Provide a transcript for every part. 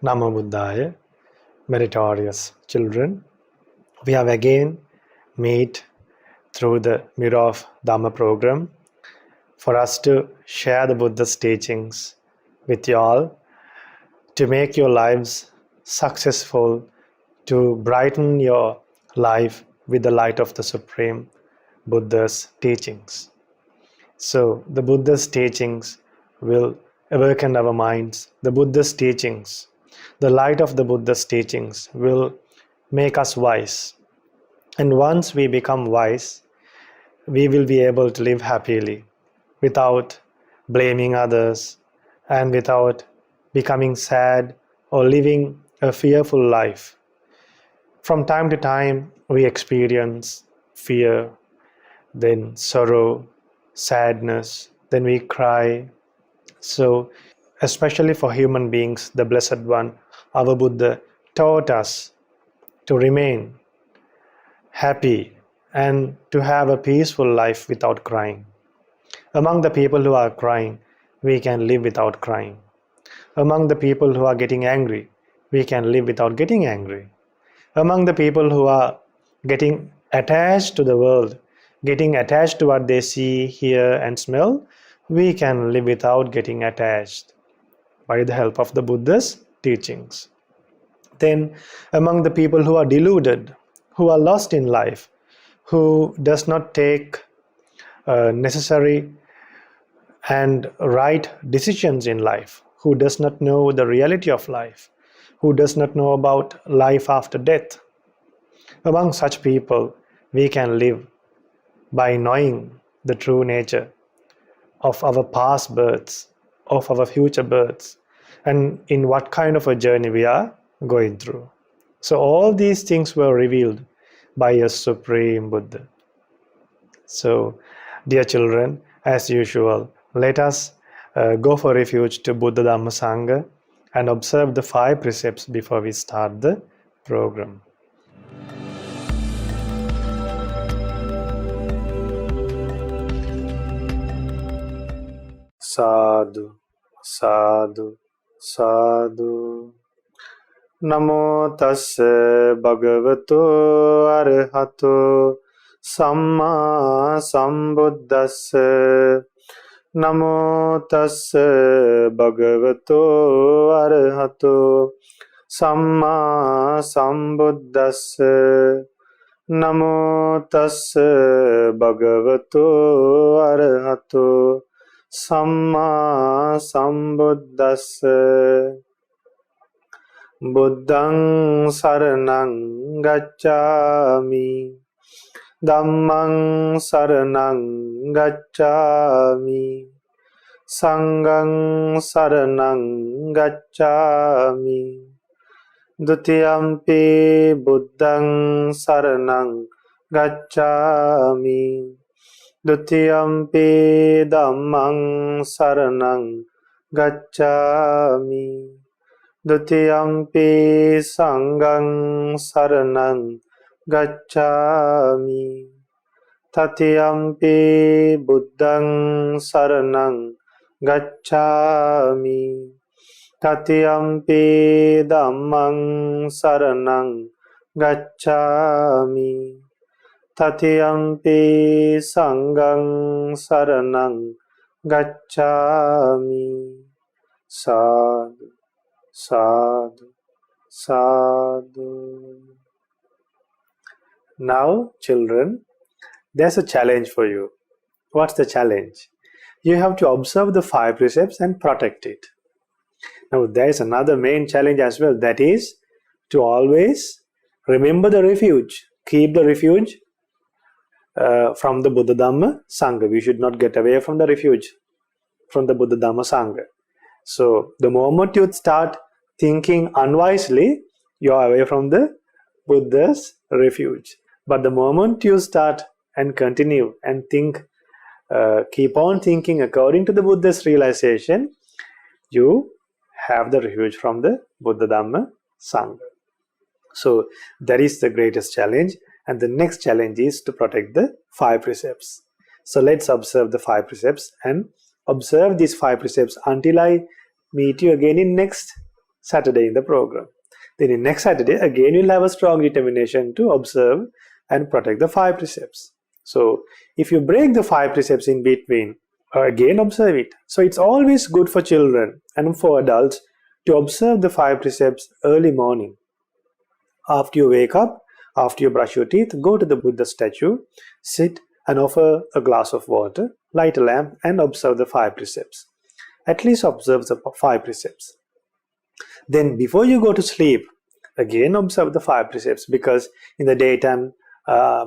Namo Buddhaya, meritorious children. We have again met through the Mirror of Dhamma program for us to share the Buddha's teachings with you all, to make your lives successful, to brighten your life with the light of the Supreme Buddha's teachings. So the Buddha's teachings will awaken our minds. The Buddha's teachings, the light of the Buddha's teachings will make us wise. And once we become wise, we will be able to live happily without blaming others and without becoming sad or living a fearful life. From time to time, we experience fear, then sorrow, sadness, then we cry. So, especially for human beings, the Blessed One, our Buddha, taught us to remain happy and to have a peaceful life without crying. Among the people who are crying, we can live without crying. Among the people who are getting angry, we can live without getting angry. Among the people who are getting attached to the world, getting attached to what they see, hear, and smell, we can live without getting attached by the help of the Buddha's teachings. Then, among the people who are deluded, who are lost in life, who does not take necessary and right decisions in life, who does not know the reality of life, who does not know about life after death, among such people, we can live by knowing the true nature of our past births, of our future births, and in what kind of a journey we are going through. So all these things were revealed by a Supreme Buddha. So, dear children, as usual, let us go for refuge to Buddha Dhamma Sangha and observe the 5 precepts before we start the program. Sadhu, sadhu, sadhu. Namo tassa bhagavato arahato samma sambuddhassa. Namo tassa bhagavato arahato samma sambuddhassa. Namo tassa bhagavato arahato samma sambuddhassa. Buddhaṃ saraṇaṃ gacchāmi, Dhammaṃ saraṇaṃ gacchāmi, Saṅghaṃ saraṇaṃ gacchāmi, Dutiyampi Buddhaṃ saraṇaṃ gacchāmi, Dutiyampi Dhammaṃ saraṇaṃ gacchāmi, Dutiyampi Saṅghaṃ saraṇaṃ gacchāmi, Tatiyampi Buddhaṃ saraṇaṃ gacchāmi, Tatiyampi Dhammaṃ saraṇaṃ gacchāmi, Tatiyampi Saṅghaṃ saraṇaṃ gacchāmi. Sadhu, sadhu, sadhu. Now, children, there's a challenge for you. What's the challenge? You have to observe the 5 precepts and protect it. Now, there's another main challenge as well, that is to always remember the refuge. Keep the refuge from the Buddha Dhamma Sangha. We should not get away from the refuge, from the Buddha Dhamma Sangha. So, the moment you start thinking unwisely, you are away from the Buddha's refuge. But the moment you start and continue and think, keep on thinking according to the Buddha's realization, you have the refuge from the Buddha Dhamma Sangha. So that is the greatest challenge, and the next challenge is to protect the 5 precepts. So let's observe the 5 precepts and observe these 5 precepts until I meet you again in next Saturday in the program. Then in next Saturday, again you'll have a strong determination to observe and protect the 5 precepts. So if you break the 5 precepts in between, again observe it. So it's always good for children and for adults to observe the 5 precepts early morning. After you wake up, after you brush your teeth, go to the Buddha statue, sit and offer a glass of water, light a lamp and observe the 5 precepts. At least observe the 5 precepts. Then before you go to sleep, again observe the 5 precepts, because in the daytime,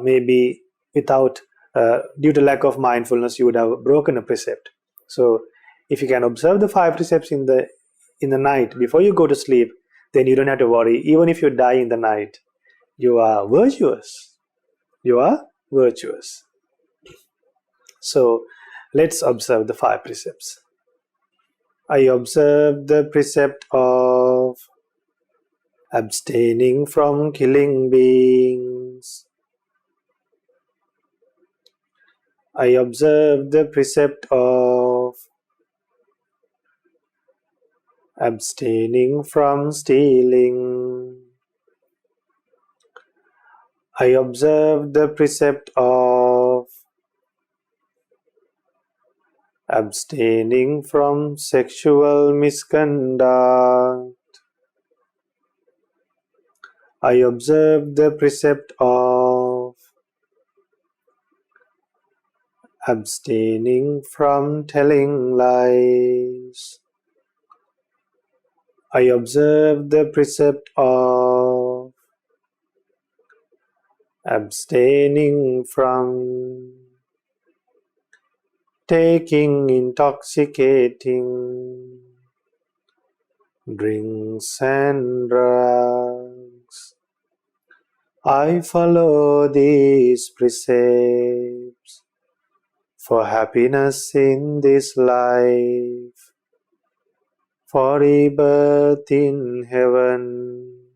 maybe due to lack of mindfulness, you would have broken a precept. So if you can observe the 5 precepts in the night before you go to sleep, then you don't have to worry. Even if you die in the night, you are virtuous. You are virtuous. So let's observe the 5 precepts. I observe the precept of abstaining from killing beings. I observe the precept of abstaining from stealing. I observe the precept of abstaining from sexual misconduct. I observe the precept of abstaining from telling lies. I observe the precept of abstaining from taking intoxicating drinks and drugs. I follow these precepts for happiness in this life, for rebirth in heaven,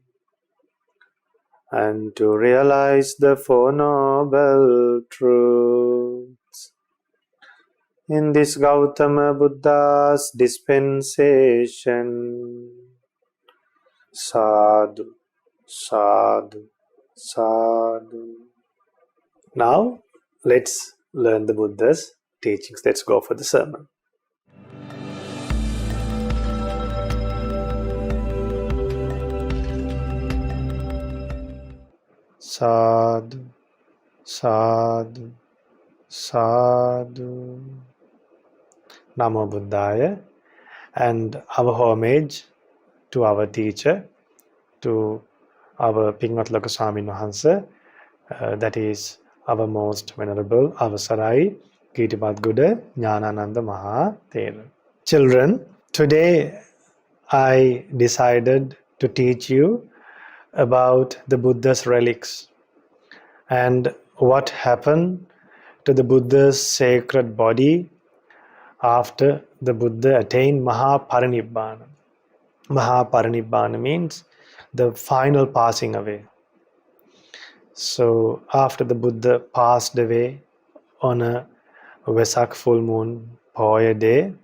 and to realize the Four Noble Truths. In this Gautama Buddha's dispensation. Sadhu, sadhu, sadhu. Now, let's learn the Buddha's teachings. Let's go for the sermon. Sadhu, sadhu, sadhu. Namo Buddhaya, and our homage to our teacher, to our Pingat Loka Swamin Wahanse, that is our most venerable Avasarai Kitipat Guda Jnanananda Maha Thera. Children, today I decided to teach you about the Buddha's relics and what happened to the Buddha's sacred body after the Buddha attained Mahāparinibbāṇa. Mahāparinibbāṇa means the final passing away. So after the Buddha passed away on a Vesak Full Moon Poya day,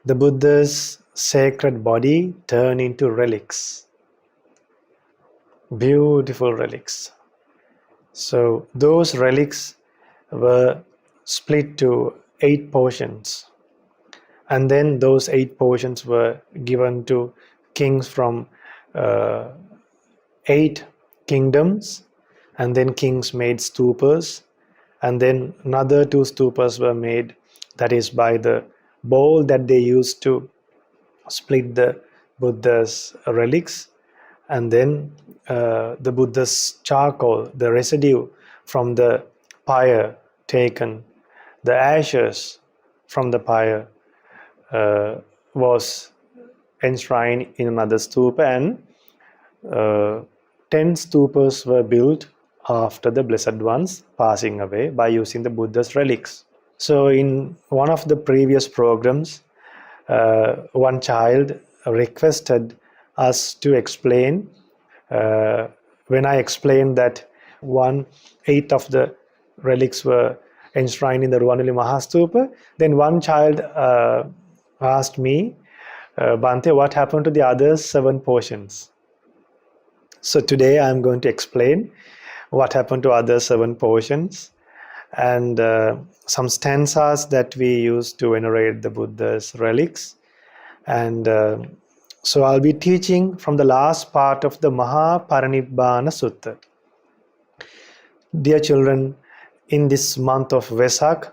the Buddha's sacred body turned into relics. Beautiful relics. So those relics were split to 8 portions, and then those 8 portions were given to kings from 8 kingdoms, and then kings made stupas, and then another 2 stupas were made, that is by the bowl that they used to split the Buddha's relics, and then the Buddha's charcoal, the residue from the pyre taken, the ashes from the pyre was enshrined in another stupa, and 10 stupas were built after the Blessed One's passing away by using the Buddha's relics. So in one of the previous programs, one child requested us to explain, when I explained that 1/8 of the relics were enshrined in the Ruwanuli Mahastupa, then one child asked me Bhante, what happened to the other 7 portions? So today I'm going to explain what happened to other 7 portions and some stanzas that we use to venerate the Buddha's relics. And so I'll be teaching from the last part of the Mahāparinibbāṇa Sutta. Dear children, in this month of Vesak,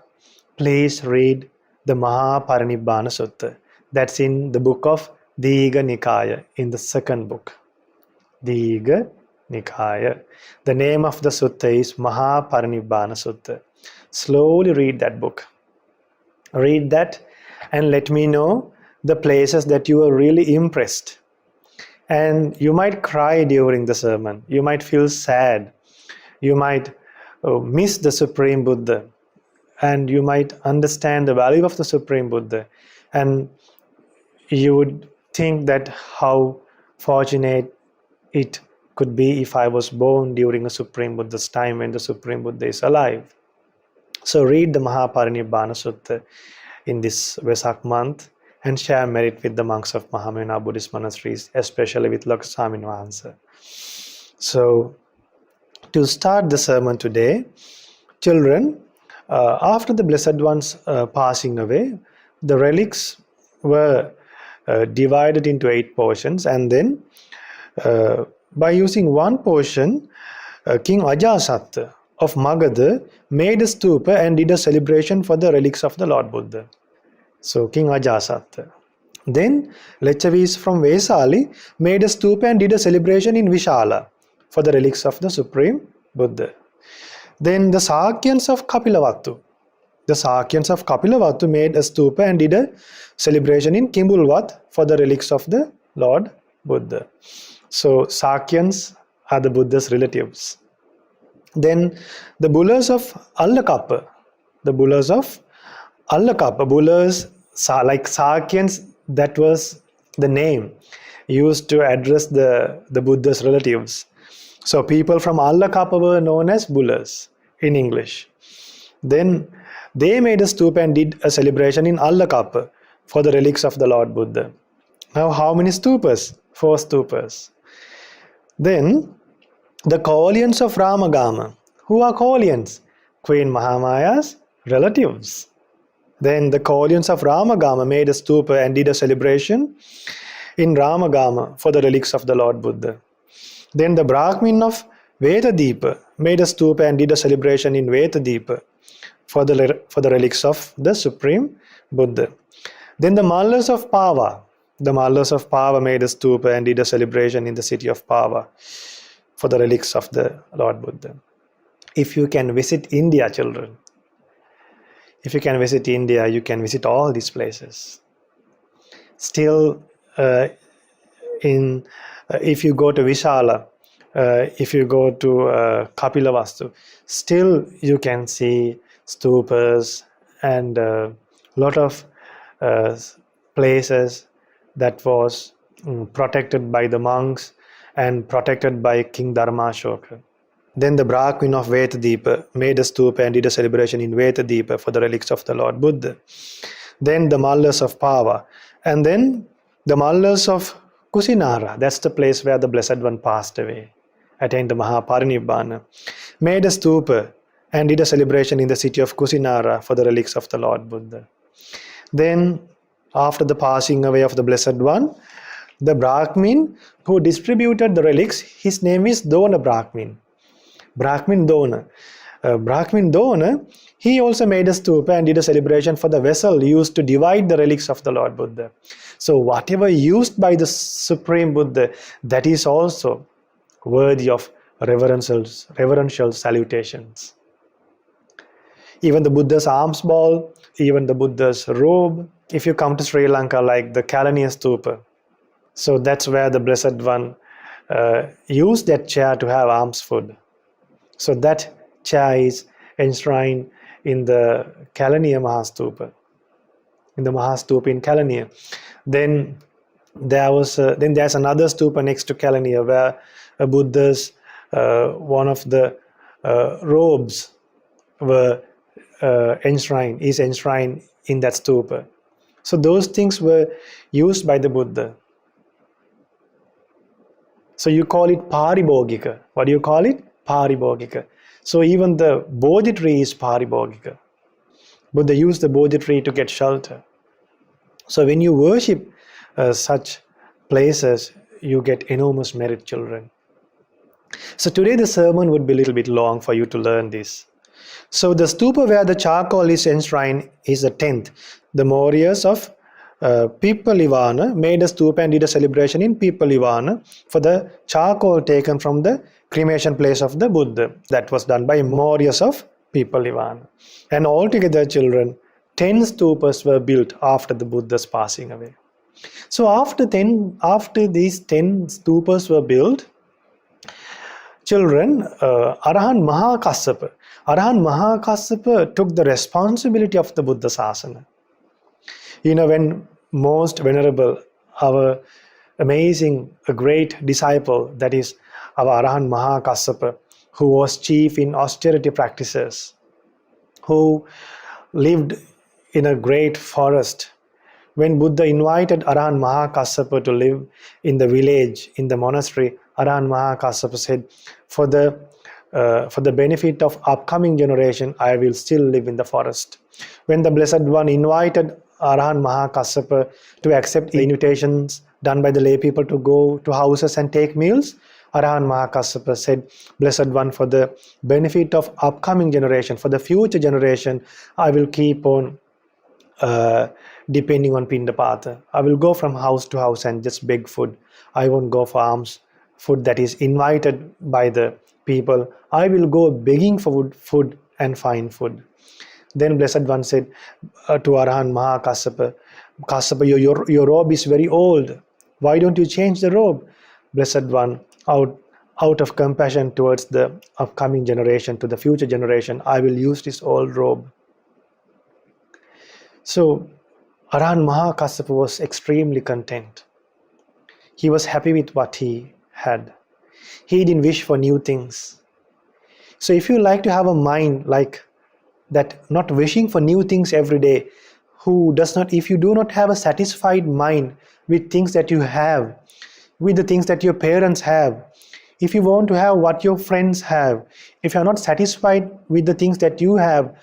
please read the Mahāparinibbāṇa Sutta. That's in the book of Digha Nikaya, in the second book. Digha Nikaya. The name of the sutta is Mahāparinibbāṇa Sutta. Slowly read that book. Read that and let me know the places that you are really impressed. And you might cry during the sermon. You might feel sad. You might miss the Supreme Buddha. And you might understand the value of the Supreme Buddha. And you would think that how fortunate it could be if I was born during a Supreme Buddha's time when the Supreme Buddha is alive. So read the Mahāparinibbāṇa Sutta in this Vesak month and share merit with the monks of Mahamena Buddhist monasteries, especially with Lokaswamin Wahanse. So to start the sermon today, children, after the Blessed One's passing away, the relics were divided into 8 portions, and then by using one portion, King Ajasatta of Magadha made a stupa and did a celebration for the relics of the Lord Buddha. So King Ajasatta. Then Lechavis from Vesali made a stupa and did a celebration in Vishala for the relics of the Supreme Buddha. Then the Sakyans of Kapilavattu. The Sakyans of Kapilavattu made a stupa and did a celebration in Kimbulvat for the relics of the Lord Buddha. So Sakyans are the Buddha's relatives. Then the Bullers of Allakappa. The Bullers of Allakappa. Bullers like Sakyans, that was the name used to address the Buddha's relatives. So people from Allakappa were known as Bullers in English. Then they made a stupa and did a celebration in Allakappa for the relics of the Lord Buddha. Now how many stupas? 4 stupas. Then the Kaulians of Ramagama. Who are Kaulians? Queen Mahamaya's relatives. Then the Kaulians of Ramagama made a stupa and did a celebration in Ramagama for the relics of the Lord Buddha. Then the Brahmin of Vetadipa made a stupa and did a celebration in Vetadipa for the relics of the Supreme Buddha. Then the Mallas of Pava. The Mallas of Pava made a stupa and did a celebration in the city of Pava for the relics of the Lord Buddha. If you can visit India, children, if you can visit India, you can visit all these places. Still, if you go to Vishala, if you go to Kapilavastu, still you can see stupas and a lot of places that was protected by the monks and protected by King Dharmashoka. Then the Brahmin of Vetadipa made a stupa and did a celebration in Vetadipa for the relics of the Lord Buddha. Then the Mallas of Pava. And then the Mallas of Kusinara, that's the place where the Blessed One passed away, attained the Mahāparinibbāṇa, made a stupa and did a celebration in the city of Kusinara for the relics of the Lord Buddha. Then, after the passing away of the Blessed One, the Brahmin who distributed the relics, his name is Dona Brahmin. Brahmin Dona. Brahmin Dona, he also made a stupa and did a celebration for the vessel used to divide the relics of the Lord Buddha. So whatever used by the Supreme Buddha, that is also worthy of reverential salutations. Even the Buddha's alms ball, even the Buddha's robe, if you come to Sri Lanka, like the Kalaniya Stupa, so that's where the Blessed One used that chair to have alms food. So that chair is enshrined in the Kalaniya Mahastupa, in the Mahastupa in Kalaniya. Then there's another stupa next to Kalaniya where a Buddha's one of the robes were enshrined in that stupa. So those things were used by the Buddha. So you call it paribhogika. What do you call it? Paribhogika. So even the Bodhi tree is paribhogika. Buddha used the Bodhi tree to get shelter. So when you worship such places, you get enormous merit, children. So today the sermon would be a little bit long for you to learn this. So the stupa where the charcoal is enshrined is the 10th. The warriors of Pippalivana made a stupa and did a celebration in Pippalivana for the charcoal taken from the cremation place of the Buddha. That was done by warriors of Pippalivana. And altogether, children, 10 stupas were built after the Buddha's passing away. So after these 10 stupas were built, children, Arahant Maha Kassappa took the responsibility of the Buddha Sasana. When most venerable, our amazing, a great disciple, that is our Arahant Maha Kassappa, who was chief in austerity practices, who lived in a great forest. When Buddha invited Arahant Maha Kassappa to live in the village, in the monastery, Arahant Maha Kassappa said, for the benefit of upcoming generation, I will still live in the forest. When the Blessed One invited Arahant Maha Kassappa to accept invitations done by the lay people to go to houses and take meals, Arahant Maha Kassappa said, Blessed One, for the benefit of upcoming generation, for the future generation, I will keep on depending on Pindapata. I will go from house to house and just beg food. I won't go for alms, food that is invited by the people. I will go begging for food and find food. Then Blessed One said to Arahant Maha Kassappa, Kassappa, your robe is very old. Why don't you change the robe? Blessed One, out of compassion towards the upcoming generation, to the future generation, I will use this old robe. So Arahant Maha Kassappa was extremely content. He was happy with what he had. He didn't wish for new things. So if you like to have a mind like that, not wishing for new things every day, if you do not have a satisfied mind with things that you have, with the things that your parents have, if you want to have what your friends have, if you are not satisfied with the things that you have,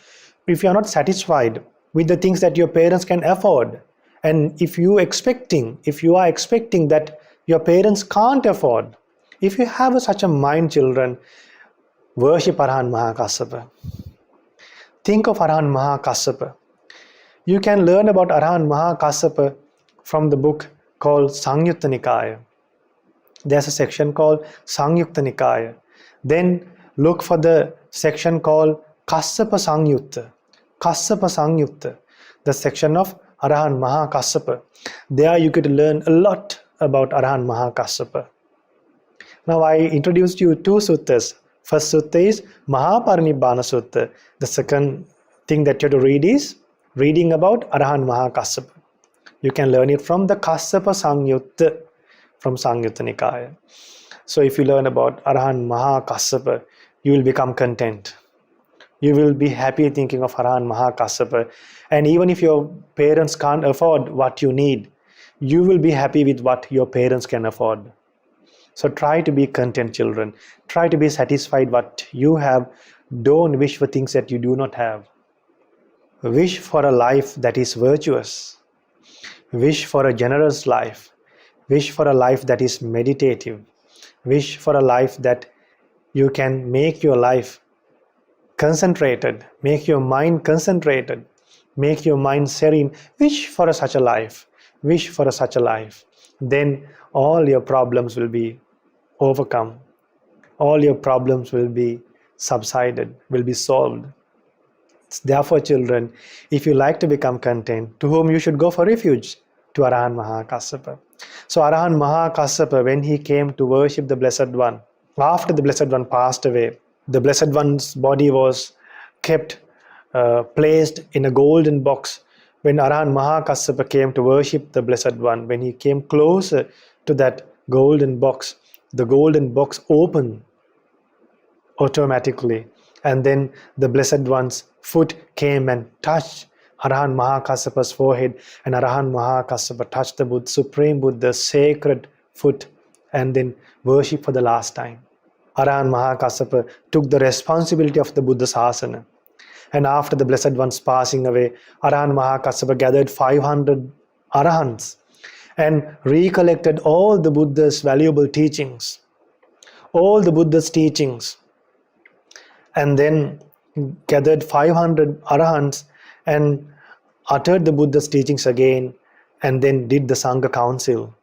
if you are not satisfied with the things that your parents can afford, and if you are expecting that your parents can't afford, if you have such a mind, children, worship Arahant Maha Kassappa. Think of Arahant Maha Kassappa. You can learn about Arahant Maha Kassappa from the book called Samyutta Nikaya. There's a section called Samyutta Nikaya. Then look for the section called Kassapa Samyutta. Kassapa Samyutta, the section of Arahant Maha Kassappa. There you could learn a lot about Arahant Maha Kassappa. Now I introduced you 2 suttas. First sutta is Mahāparinibbāṇa Sutta. The second thing that you have to read is reading about Arahant Maha Kassappa. You can learn it from the Kassapa Samyutta from Samyutta Nikaya. So if you learn about Arahant Maha Kassappa, you will become content. You will be happy thinking of Arahant Maha Kassappa. And even if your parents can't afford what you need, you will be happy with what your parents can afford. So try to be content, children. Try to be satisfied what you have. Don't wish for things that you do not have. Wish for a life that is virtuous. Wish for a generous life. Wish for a life that is meditative. Wish for a life that you can make your life concentrated, make your mind concentrated, make your mind serene. Wish for such a life. Wish for such a life. Then all your problems will be overcome. All your problems will be subsided, will be solved. Therefore, children, if you like to become content, to whom you should go for refuge? To Arahant Maha Kassappa. So Arahant Maha Kassappa, when he came to worship the Blessed One, after the Blessed One passed away, the Blessed One's body was kept placed in a golden box. When Arahant Maha Kassappa came to worship the Blessed One, when he came closer to that golden box, the golden box opened automatically, and then the Blessed One's foot came and touched Arahant Maha Kassappa's forehead, and Arahant Maha Kassappa touched the Supreme Buddha's sacred foot and then worship for the last time. Arahant Maha Kassappa took the responsibility of the Buddha's asana. And after the Blessed One's passing away, Arahant Maha Kassappa gathered 500 Arahants and recollected all the Buddha's valuable teachings, all the Buddha's teachings, and then gathered 500 Arahants and uttered the Buddha's teachings again, and then did the Sangha Council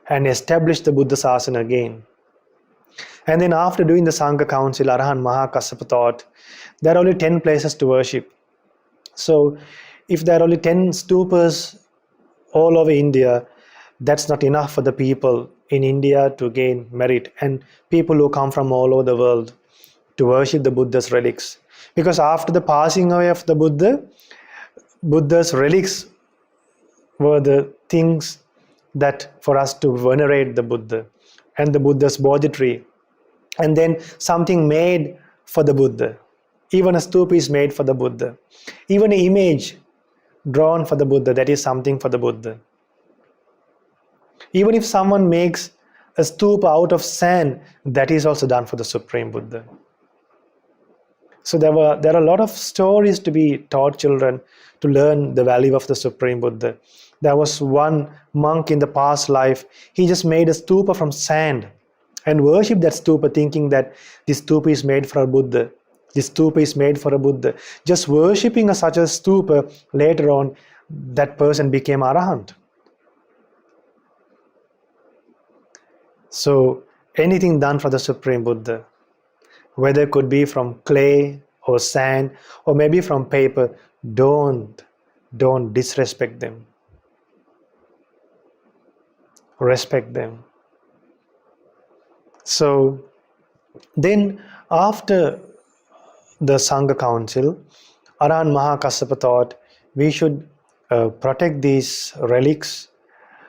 and established the Buddha's asana again. And then after doing the Sangha Council, Arahant Maha Kassappa thought, there are only 10 places to worship. So if there are only 10 stupas all over India, that's not enough for the people in India to gain merit, and people who come from all over the world to worship the Buddha's relics. Because after the passing away of the Buddha's relics were the things that for us to venerate the Buddha and the Buddha's Bodhi tree, and then something made for the Buddha. Even a stupa is made for the Buddha. Even an image drawn for the Buddha, that is something for the Buddha. Even if someone makes a stupa out of sand, that is also done for the Supreme Buddha. So there are a lot of stories to be taught children to learn the value of the Supreme Buddha. There was one monk in the past life, he just made a stupa from sand and worshipped that stupa, thinking that this stupa is made for a Buddha. This stupa is made for a Buddha. Just worshipping such a stupa, later on, that person became Arahant. So anything done for the Supreme Buddha, whether it could be from clay or sand or maybe from paper, don't disrespect them. Respect them. So then after the Sangha Council, Arahant Maha Kassappa thought we should protect these relics,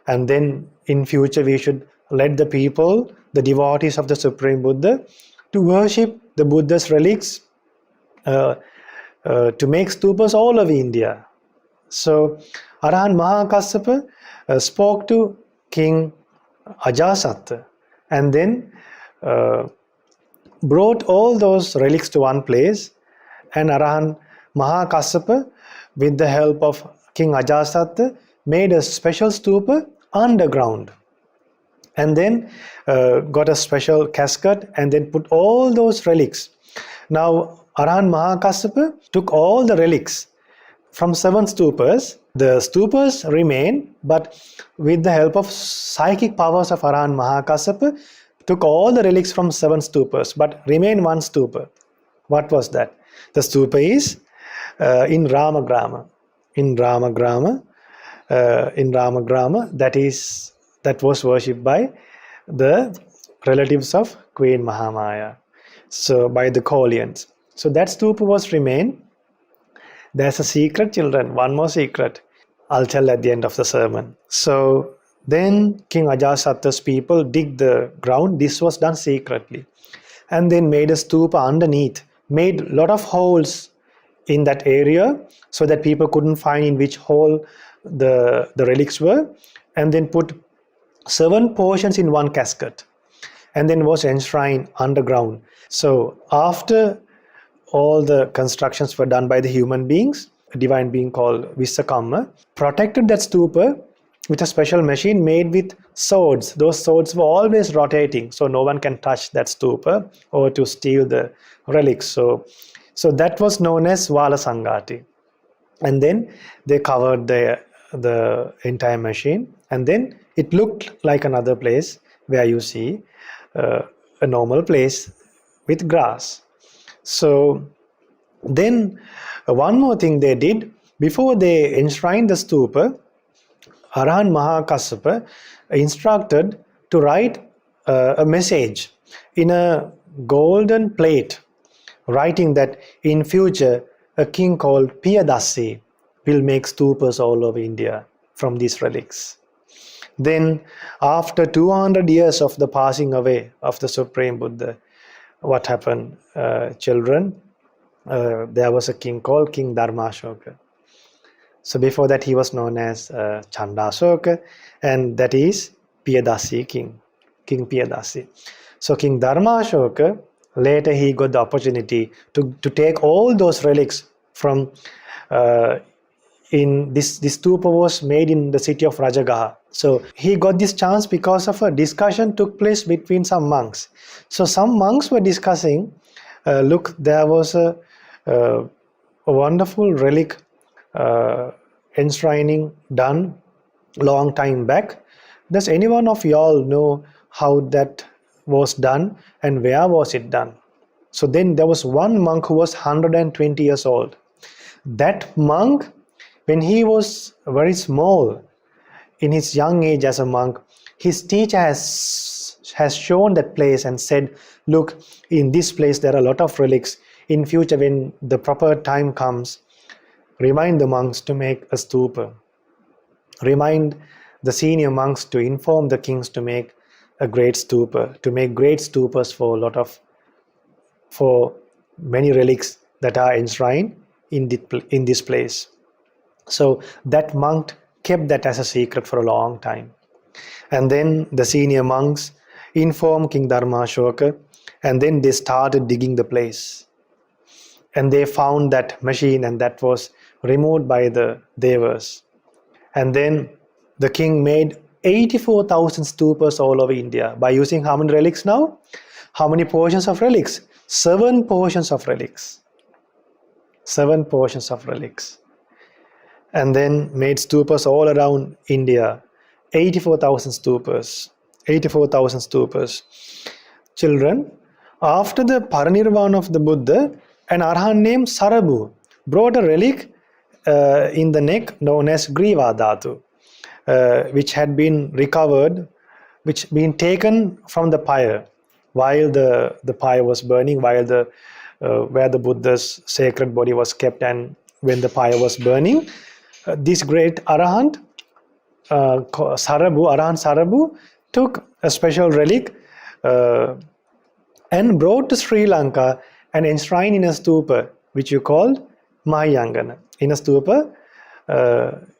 and then in future we should let the people, the devotees of the Supreme Buddha, to worship the Buddha's relics, to make stupas all over India. So Arahant Maha Kassappa spoke to King Ajasatta and then brought all those relics to one place, and Arahant Maha Kassappa, with the help of King Ajasatta, made a special stupa underground, and then got a special casket and then put all those relics. Now Arahant Maha Kassappa took all the relics from 7 stupas. The stupas remain, but with the help of psychic powers of Arahant Maha Kassappa, took all the relics from 7 stupas, but remained 1 stupa. What was that? The stupa is in Ramagrama. In Ramagrama, that was worshipped by the relatives of Queen Mahamaya, so by the Kolians. So that stupa was remained. There's a secret, children, one more secret. I'll tell at the end of the sermon. So then King Ajasatta's people dig the ground. This was done secretly, and then made a stupa underneath, made a lot of holes in that area so that people couldn't find in which hole the relics were, and then put 7 portions in one casket, and then was enshrined underground. So after all the constructions were done by the human beings, a divine being called Visakamma protected that stupa with a special machine made with swords. Those swords were always rotating, so no one can touch that stupa or to steal the relics. So that was known as Vala Sangati. And then they covered the entire machine, and then it looked like another place where you see a normal place with grass. So then one more thing they did, before they enshrined the stupa, Arahant Maha Kassappa instructed to write a message in a golden plate, writing that in future a king called Piyadasi will make stupas all over India from these relics. Then after 200 years of the passing away of the Supreme Buddha, what happened, children? There was a king called King Ashoka. So before that he was known as Ashoka, and that is Piyadasi king, King Piyadasi. So King Dharmashoka, later he got the opportunity to take all those relics from in this stupa was made in the city of Rajagaha. So he got this chance because of a discussion took place between some monks. So some monks were discussing, look, there was a wonderful relic enshrining done long time back. Does anyone of y'all know how that was done and where was it done? So then there was one monk who was 120 years old. That monk, when he was very small, in his young age as a monk, his teacher has shown that place and said, look, in this place there are a lot of relics. In future, when the proper time comes, remind the monks to make a stupa. Remind the senior monks to inform the kings to make a great stupa, to make great stupas for many relics that are enshrined in this place. So that monk kept that as a secret for a long time. And then the senior monks informed King Dharmashoka, and then they started digging the place. And they found that machine, and that was removed by the Devas. And then the king made 84,000 stupas all over India by using how many relics now? How many portions of relics? 7 portions of relics. 7 portions of relics. And then made stupas all around India. 84,000 stupas. 84,000 stupas. Children, after the parinirvāna of the Buddha, an Arahant named Sarabhu brought a relic in the neck known as Griva Dhatu, which had been recovered, which been taken from the pyre while the pyre was burning, while where the Buddha's sacred body was kept, and when the pyre was burning, this great Arahant, Arahant Sarabhu, took a special relic and brought to Sri Lanka and enshrined in a stupa, which you called Mahayangana, in a stupa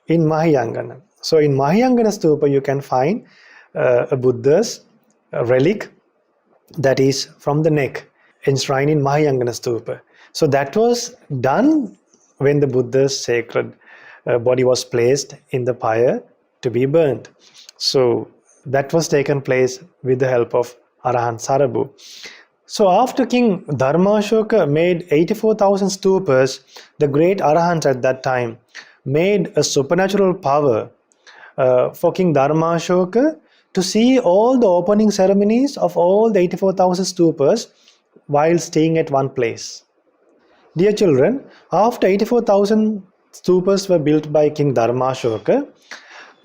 in Mahayangana. So in Mahayangana stupa, you can find a Buddha's relic that is from the neck, enshrined in Mahayangana stupa. So that was done when the Buddha's sacred body was placed in the pyre to be burnt. So that was taken place with the help of Arahant Sarabhu. So after King Dharmashoka made 84,000 stupas, the great Arahants at that time made a supernatural power for King Dharmashoka to see all the opening ceremonies of all the 84,000 stupas while staying at one place. Dear children, after 84,000 stupas were built by King Dharmashoka,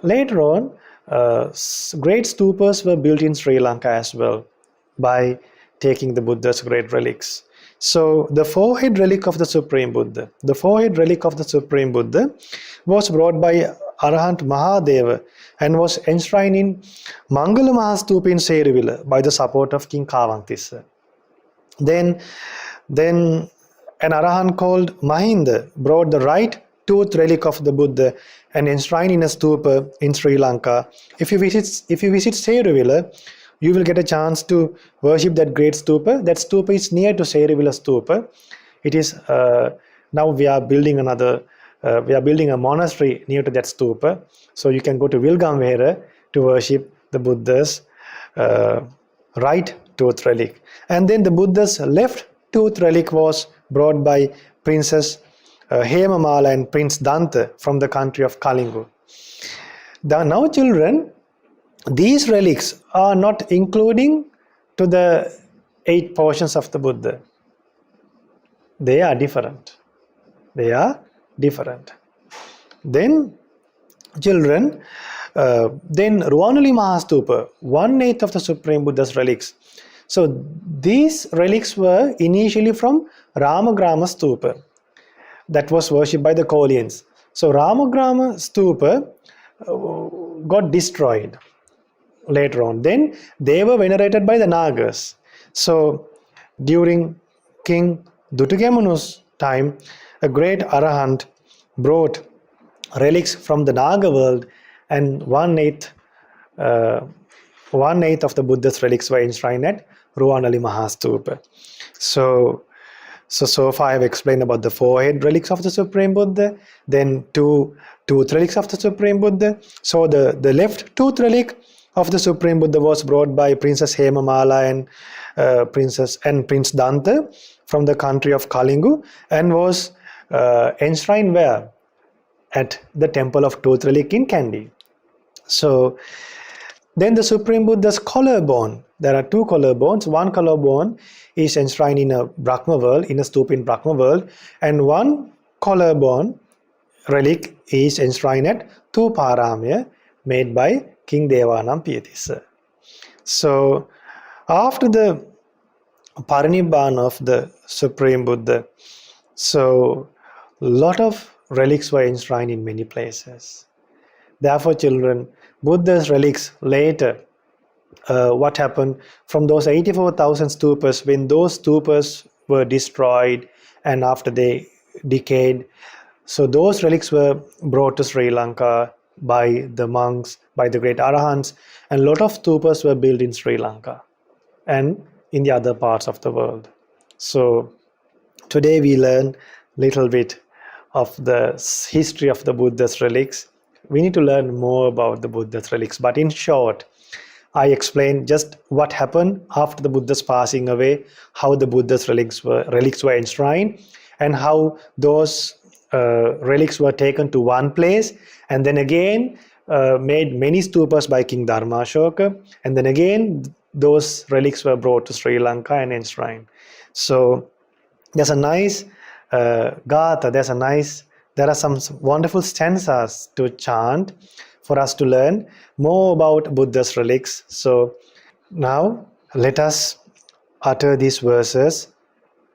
later on, great stupas were built in Sri Lanka as well by taking the Buddha's great relics. So the forehead relic of the Supreme Buddha, was brought by Arahant Mahadeva and was enshrined in Mangala Mahastupa in Seruvilla by the support of King Kavantissa. Then an Arahant called Mahinda brought the right tooth relic of the Buddha and enshrined in a stupa in Sri Lanka. If you visit Seruvilla, you will get a chance to worship that great stupa. That stupa is near to Seruvilla stupa. It is now we are building a monastery near to that stupa. So you can go to Vilgamvera to worship the Buddha's right tooth relic. And then the Buddha's left tooth relic was brought by Princess Hemamala and Prince Danta from the country of Kalingu. Now children, these relics are not including to the 8 portions of the Buddha. They are different. Then children, then Ruanuli Mahastupa, 1/8 of the Supreme Buddha's relics. So these relics were initially from Ramagrama Stupa that was worshipped by the Koreans. So Ramagrama Stupa got destroyed later on. Then they were venerated by the Nagas. So during King Dutugemunu's time, a great Arahant brought relics from the Naga world, and 1/8 of the Buddha's relics were enshrined at Ruwanali Mahastupa. So far I have explained about the forehead relics of the Supreme Buddha, then two tooth relics of the Supreme Buddha. So the left tooth relic of the Supreme Buddha was brought by Princess Hemamala and Prince Danta from the country of Kalingu, and was enshrined where? At the temple of tooth relic in Kandy. So then the Supreme Buddha's collarbone. There are two collarbones. One collarbone is enshrined in a Brahma world, in a stupa in Brahma world, and one collarbone relic is enshrined at Thuparamaya, made by King Devanam Piyatissa. So after the Parinibbāṇa of the Supreme Buddha, so lot of relics were enshrined in many places. Therefore, children, Buddha's relics later, what happened from those 84,000 stupas, when those stupas were destroyed and after they decayed, so those relics were brought to Sri Lanka by the monks, by the great Arahants, and a lot of stupas were built in Sri Lanka and in the other parts of the world. So today we learn little bit of the history of the Buddha's relics. We need to learn more about the Buddha's relics, but in short, I explained just what happened after the Buddha's passing away, how the Buddha's relics were enshrined, and how those relics were taken to one place, and then again made many stupas by King Dharma Ashoka, and then again those relics were brought to Sri Lanka and enshrined. So there's a nice gatha, there are some wonderful stanzas to chant for us to learn more about Buddha's relics. So now let us utter these verses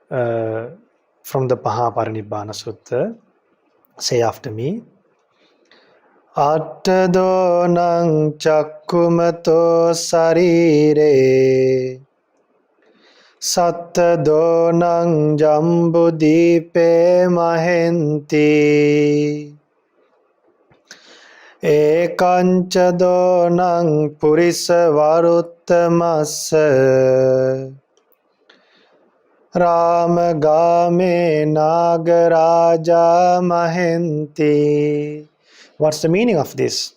from the Mahāparinibbāṇa Sutta. Say after me. Attado nang chakkumato sarire sattado nang jambudipe mahenti ekanchado nang purisa varuttamassa Ramagame Nagaraja Mahenti. What's the meaning of this?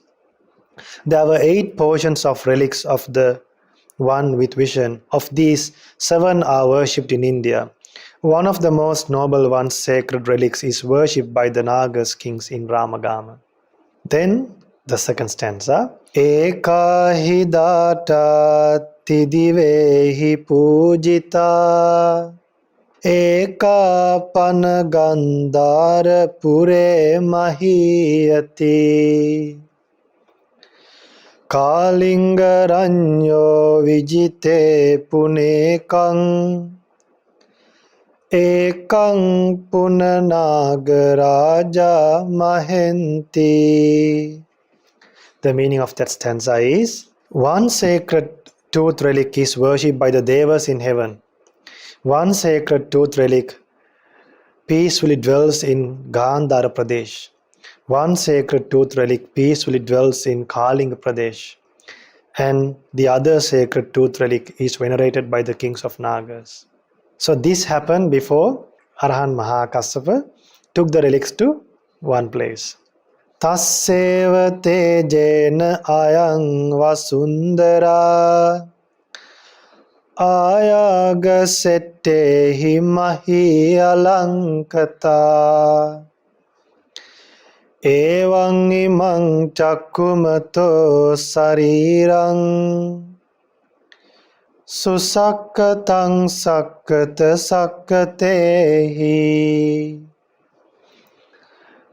There were 8 portions of relics of the one with vision. Of these, 7 are worshipped in India. One of the most noble ones, sacred relics, is worshipped by the Nagas kings in Ramagama. Then the second stanza. Ekahidata tidivehi pujita Eka panagandhara pure mahiyati Kalingaranyo vijite punekang Ekang punanagaraja mahenti. The meaning of that stanza is, one sacred tooth relic is worshipped by the devas in heaven. One sacred tooth relic peacefully dwells in Gandhara Pradesh. One sacred tooth relic peacefully dwells in Kalinga Pradesh. And the other sacred tooth relic is venerated by the kings of Nagas. So this happened before Arahant Maha Kassappa took the relics to one place. Tasseva tejena ayang vasundara Ayaga settehi mahi alankata Evang imang chakkumato sarirang Susakkatang sakkata sakkatehi.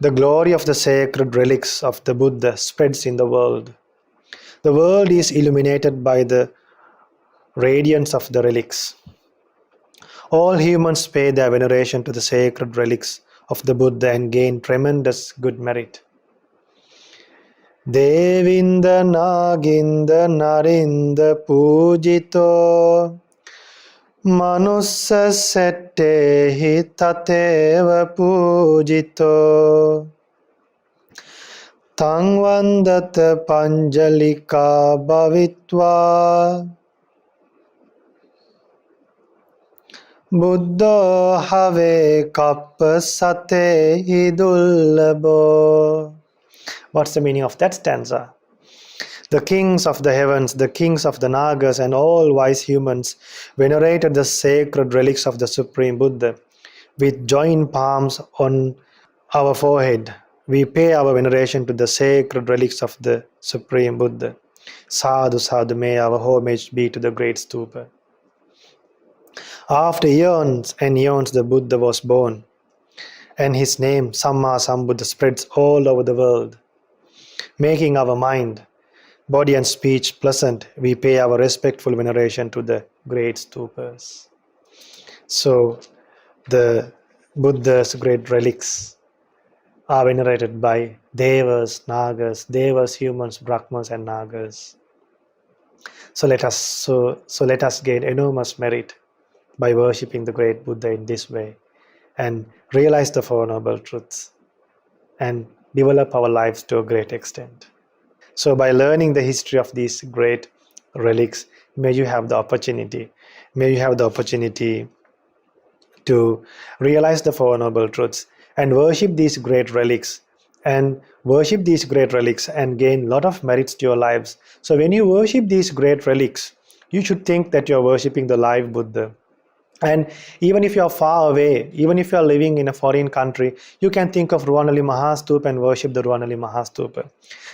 The glory of the sacred relics of the Buddha spreads in the world. The world is illuminated by the radiance of the relics. All humans pay their veneration to the sacred relics of the Buddha and gain tremendous good merit. Devinda naginda narinda pujito manussa settehi tateva pujito Tang vandata panjalika bhavitva Buddha have kappa sate idullabo. What's the meaning of that stanza? The kings of the heavens, the kings of the Nagas, and all wise humans venerated the sacred relics of the Supreme Buddha. With joined palms on our forehead, we pay our veneration to the sacred relics of the Supreme Buddha. Sadhu, sadhu, may our homage be to the great stupa. After eons and eons, the Buddha was born, and his name, Samma Sambuddha, spreads all over the world. Making our mind, body and speech pleasant, we pay our respectful veneration to the great stupas. So, the Buddha's great relics are venerated by Devas, Nagas, humans, Brahmas, and Nagas. So let us gain enormous merit by worshipping the great Buddha in this way and realize the Four Noble Truths and develop our lives to a great extent. So by learning the history of these great relics, may you have the opportunity to realize the Four Noble Truths and worship these great relics and gain a lot of merits to your lives. So when you worship these great relics, you should think that you are worshipping the live Buddha. And even if you are far away, even if you are living in a foreign country, you can think of Ruwanali Mahastupa and worship the Ruwanali Mahastupa.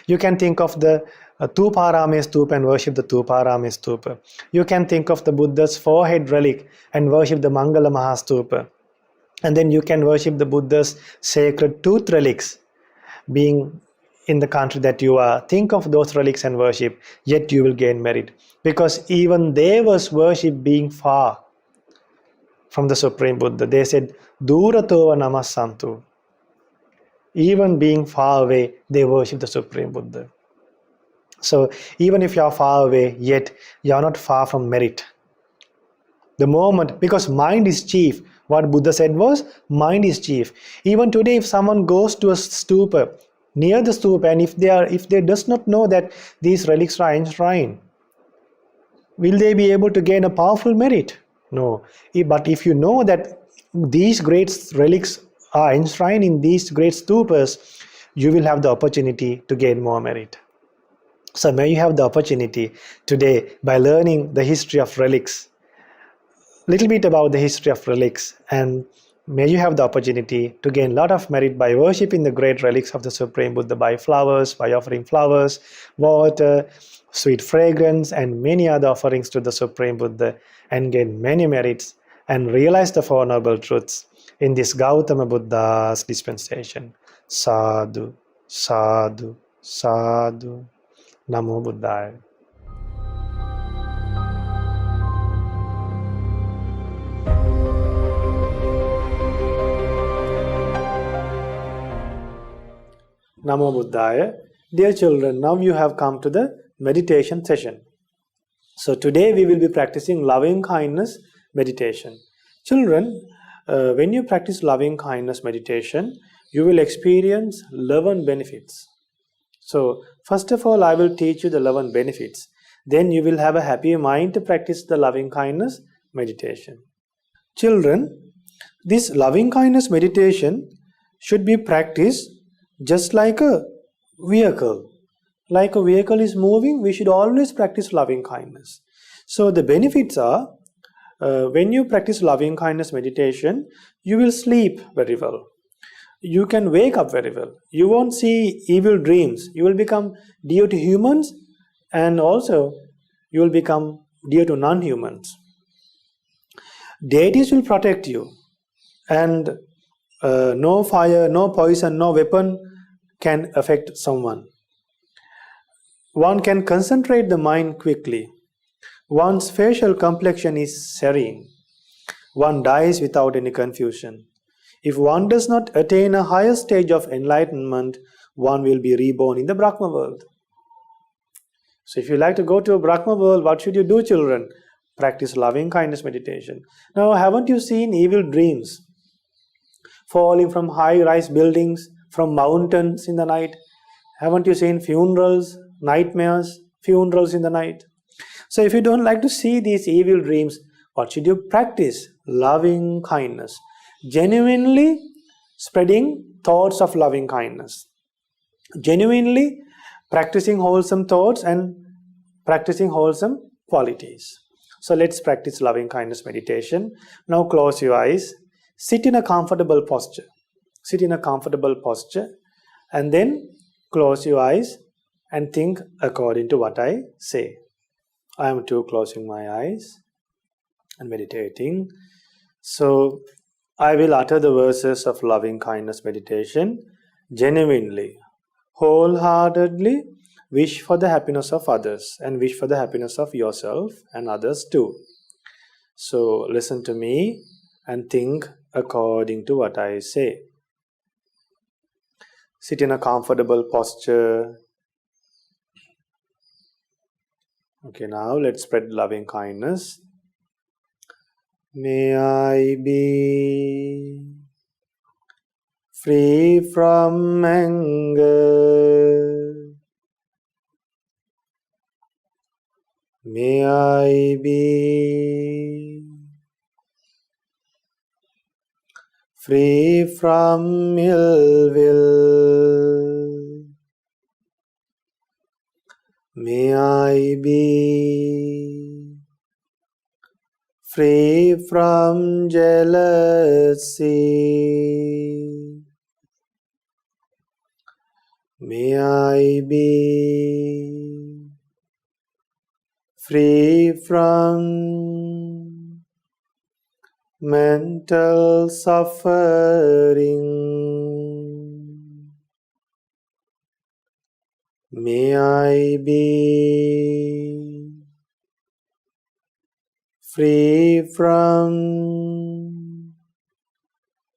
You can think of the Tuparame Stupa and worship the Tuparame Stupa. You can think of the Buddha's forehead relic and worship the Mangala Mahastupa. And then you can worship the Buddha's sacred tooth relics. Being in the country that you are, think of those relics and worship, yet you will gain merit. Because even they was worship being far from the Supreme Buddha. They said, Duratova Namasantu. Even being far away, they worship the Supreme Buddha. So even if you are far away, yet you are not far from merit. The moment, because mind is chief. What Buddha said was, mind is chief. Even today, if someone goes to a stupa, near the stupa, and if they does not know that these relics are enshrined, will they be able to gain a powerful merit? No. But if you know that these great relics are enshrined in these great stupas, you will have the opportunity to gain more merit. So may you have the opportunity today, by learning the history of relics, little bit about the history of relics, and may you have the opportunity to gain a lot of merit by worshipping the great relics of the Supreme Buddha by offering flowers, water, sweet fragrance, and many other offerings to the Supreme Buddha, and gain many merits and realize the Four Noble Truths in this Gautama Buddha's dispensation. Sadhu, sadhu, sadhu. Namo Buddhaya. Namo Buddhaya. Dear children, now you have come to the meditation session. So today we will be practicing loving kindness meditation. Children, when you practice loving kindness meditation, you will experience 11 benefits. So first of all, I will teach you the 11 benefits. Then you will have a happy mind to practice the loving kindness meditation. Children, this loving kindness meditation should be practiced just like a vehicle. Like a vehicle is moving, we should always practice loving kindness. So the benefits are, when you practice loving kindness meditation, you will sleep very well. You can wake up very well. You won't see evil dreams. You will become dear to humans, and also you will become dear to non-humans. Deities will protect you, and no fire, no poison, no weapon can affect someone. One can concentrate the mind quickly. One's facial complexion is serene. One dies without any confusion. If one does not attain a higher stage of enlightenment, one will be reborn in the Brahma world. So if you like to go to a Brahma world, what should you do, children? Practice loving kindness meditation. Now, haven't you seen evil dreams? Falling from high-rise buildings, from mountains in the night? Haven't you seen funerals, nightmares, funerals in the night? So if you don't like to see these evil dreams, what should you practice? Loving kindness. Genuinely spreading thoughts of loving kindness. Genuinely practicing wholesome thoughts and practicing wholesome qualities. So let's practice loving kindness meditation. Now close your eyes. Sit in a comfortable posture. Sit in a comfortable posture and then close your eyes and think according to what I say. I am too closing my eyes and meditating. So I will utter the verses of loving kindness meditation genuinely, wholeheartedly. Wish for the happiness of others and wish for the happiness of yourself and others too. So listen to me and think according to what I say. Sit in a comfortable posture. Okay, now let's spread loving kindness. May I be free from anger. May I be free from ill will. May I be free from jealousy. May I be free from mental suffering. May I be free from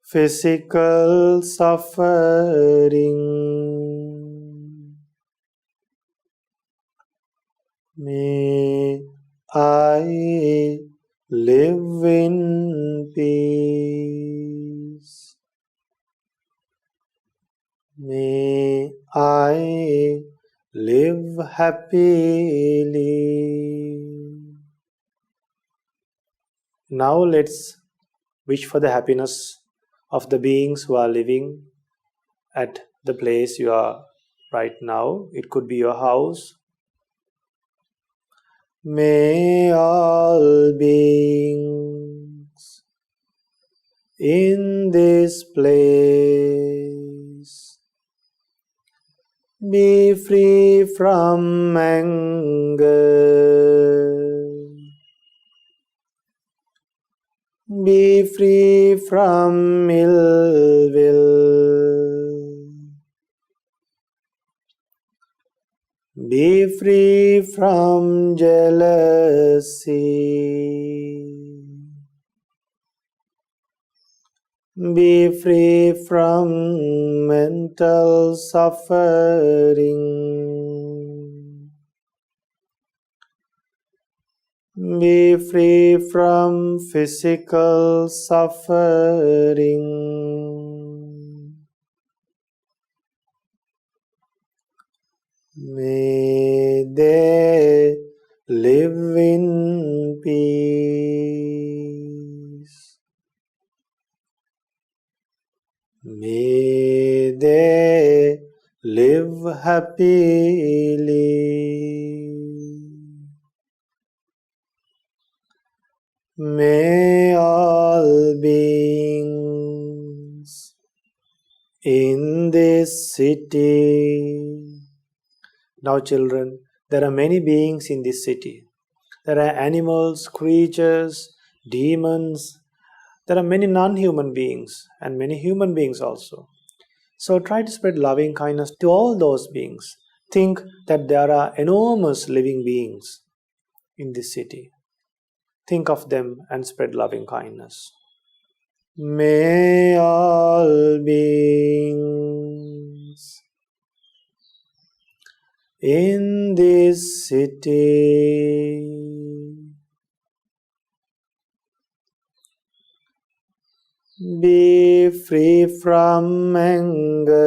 physical suffering. May I live in peace. May I live happily. Now let's wish for the happiness of the beings who are living at the place you are right now. It could be your house. May all beings in this place be free from anger. Be free from ill will. Be free from jealousy. Be free from mental suffering. Be free from physical suffering. May they live in peace. May they live happily. May all beings in this city. Now children, there are many beings in this city. There are animals, creatures, demons. There are many non-human beings and many human beings also. So try to spread loving kindness to all those beings. Think that there are enormous living beings in this city. Think of them and spread loving kindness. May all beings in this city be free from anger.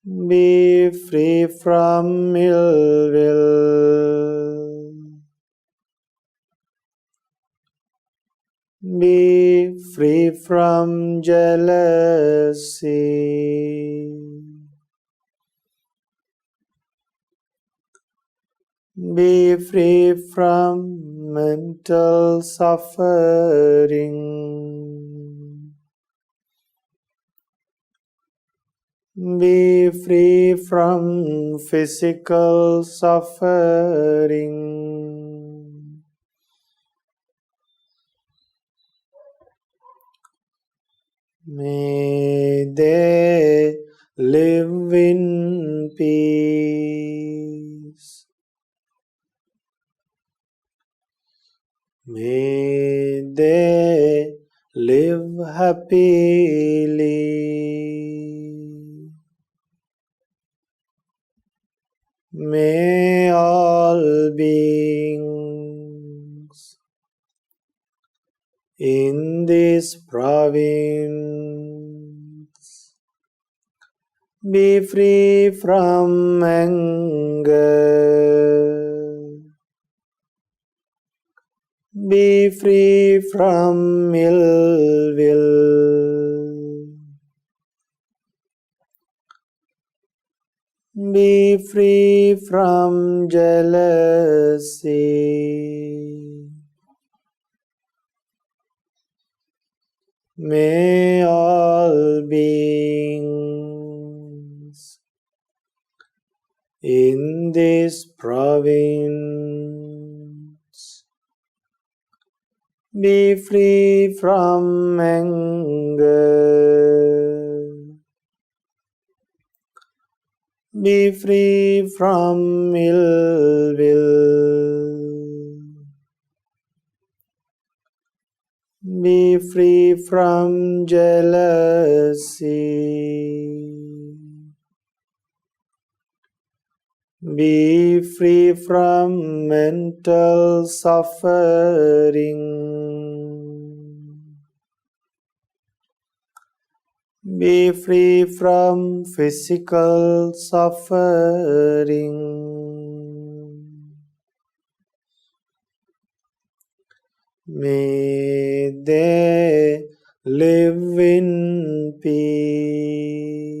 Be free from ill will. Be free from jealousy. Be free from mental suffering. Be free from physical suffering. May they live in peace. May they live happily. May all beings in this province be free from anger. Be free from ill will. Be free from jealousy. May all beings in this province be free from anger. Be free from ill will. Be free from jealousy. Be free from mental suffering. Be free from physical suffering. May they live in peace.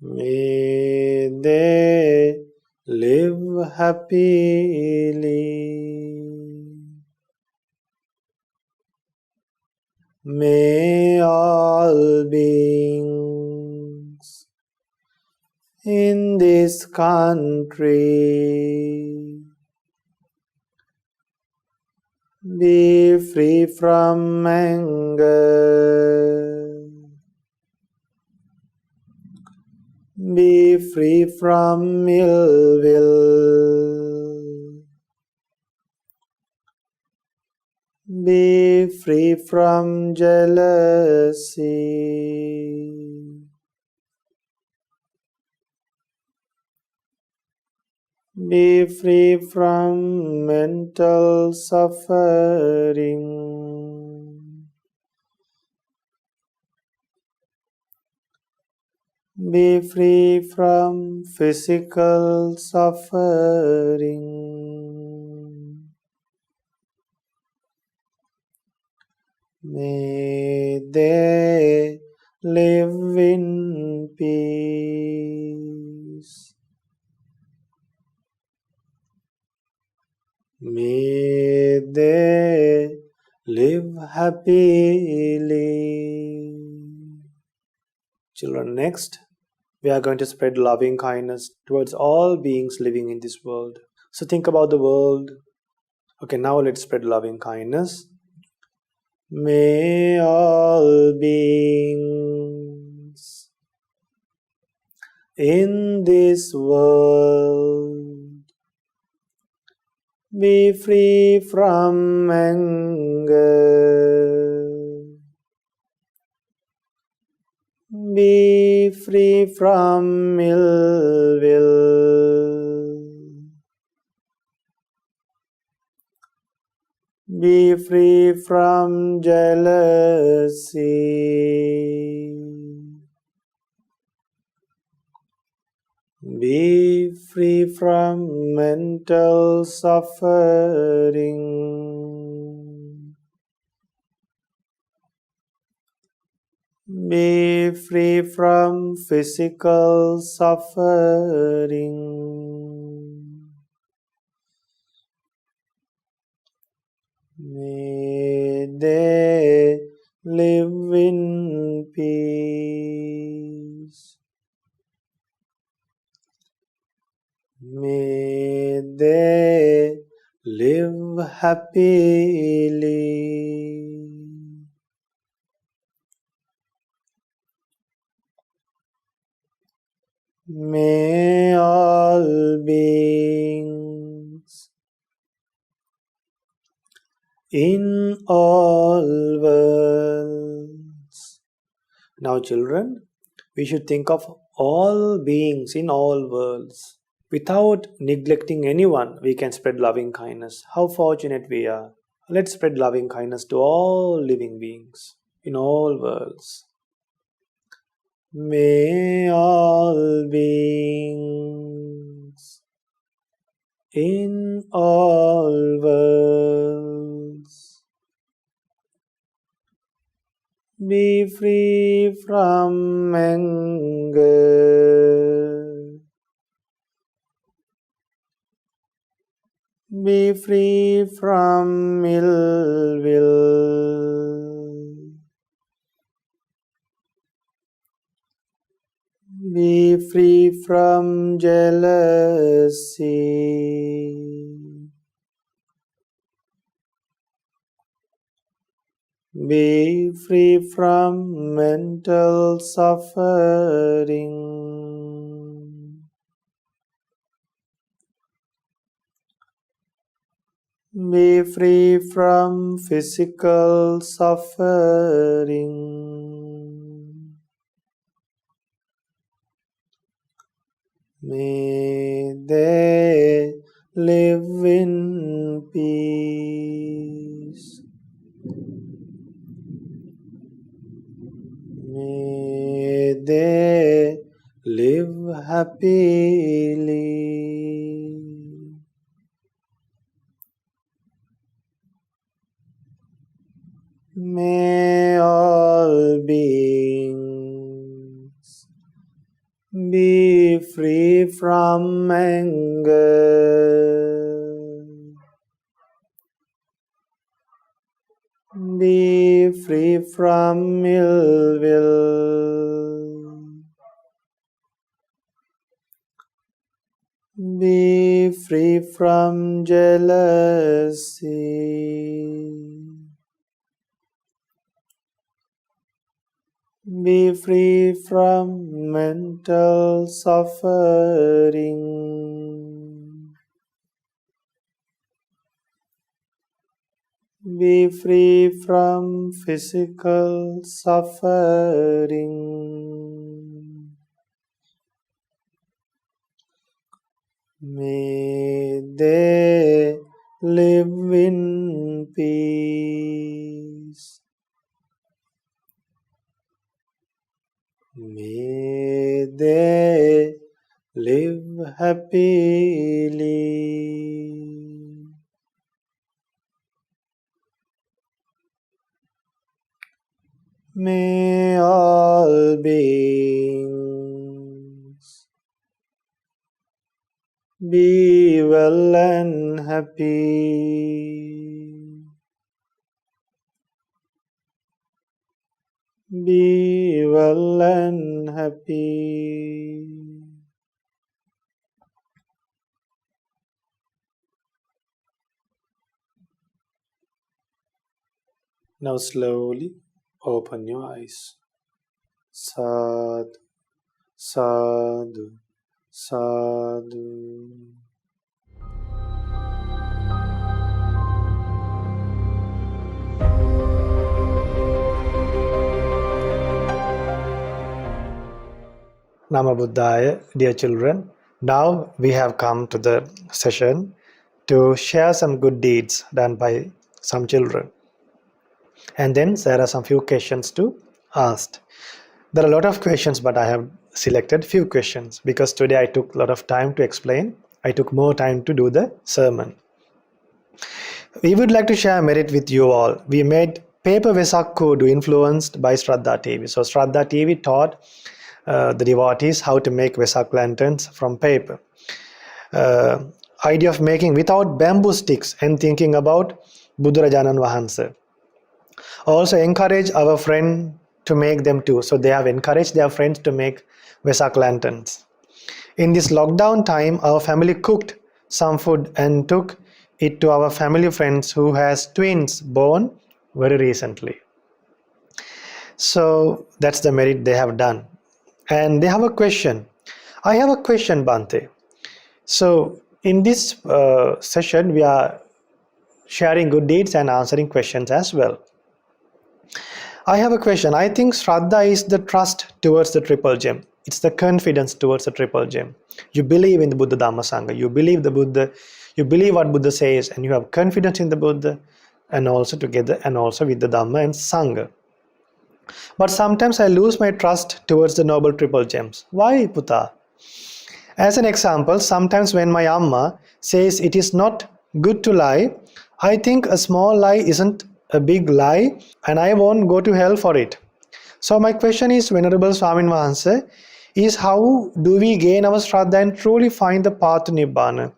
May they live happily. May all beings in this country be free from anger. Be free from ill will. Be free from jealousy. Be free from mental suffering. Be free from physical suffering. May they live in peace. May they live happily. Children, next, we are going to spread loving kindness towards all beings living in this world. So think about the world. Okay, now let's spread loving kindness. May all beings in this world be free from anger. Be free from ill will. Be free from jealousy. Be free from mental suffering. Be free from physical suffering. May they live in peace. May they live happily. May all beings in all worlds. Now, children, we should think of all beings in all worlds. Without neglecting anyone, we can spread loving kindness. How fortunate we are. Let's spread loving kindness to all living beings in all worlds. May all beings in all worlds be free from anger, be free from ill will, be free from jealousy, be free from mental suffering, be free from physical suffering. May they live in peace. May they live happily. May all beings be free from anger, be free from ill will, be free from jealousy, be free from mental suffering, be free from physical suffering. May they live in peace. May they live happily. May all beings be well and happy. Be well and happy. Now slowly open your eyes. Sadhu, sadhu, sadhu. Nama Buddhaya, dear children. Now we have come to the session to share some good deeds done by some children. And then there are some few questions to ask. There are a lot of questions, but I have selected few questions because today I took a lot of time to explain. I took more time to do the sermon. We would like to share merit with you all. We made paper Vesak Kudu influenced by Shraddha TV. So Shraddha TV taught the devotees how to make Vesak lanterns from paper. Idea of making without bamboo sticks and thinking about Buddharajanan Vahansa. Also encourage our friend to make them too. So they have encouraged their friends to make Vesak lanterns. In this lockdown time, our family cooked some food and took it to our family friends who has twins born very recently. So that's the merit they have done. And they have a question. I have a question, Bhante. So in this session, we are sharing good deeds and answering questions as well. I have a question. I think Shraddha is the trust towards the triple gem. It's the confidence towards the triple gem. You believe in the Buddha, Dhamma, Sangha. You believe the Buddha. You believe what Buddha says, and you have confidence in the Buddha, and also together, and also with the Dhamma and Sangha. But sometimes I lose my trust towards the noble triple gems. Why, Putta? As an example, sometimes when my Amma says it is not good to lie, I think a small lie isn't a big lie, and I won't go to hell for it. So my question is, Venerable Swamin Vahansa, is how do we gain our Shraddha and truly find the path to Nibbana?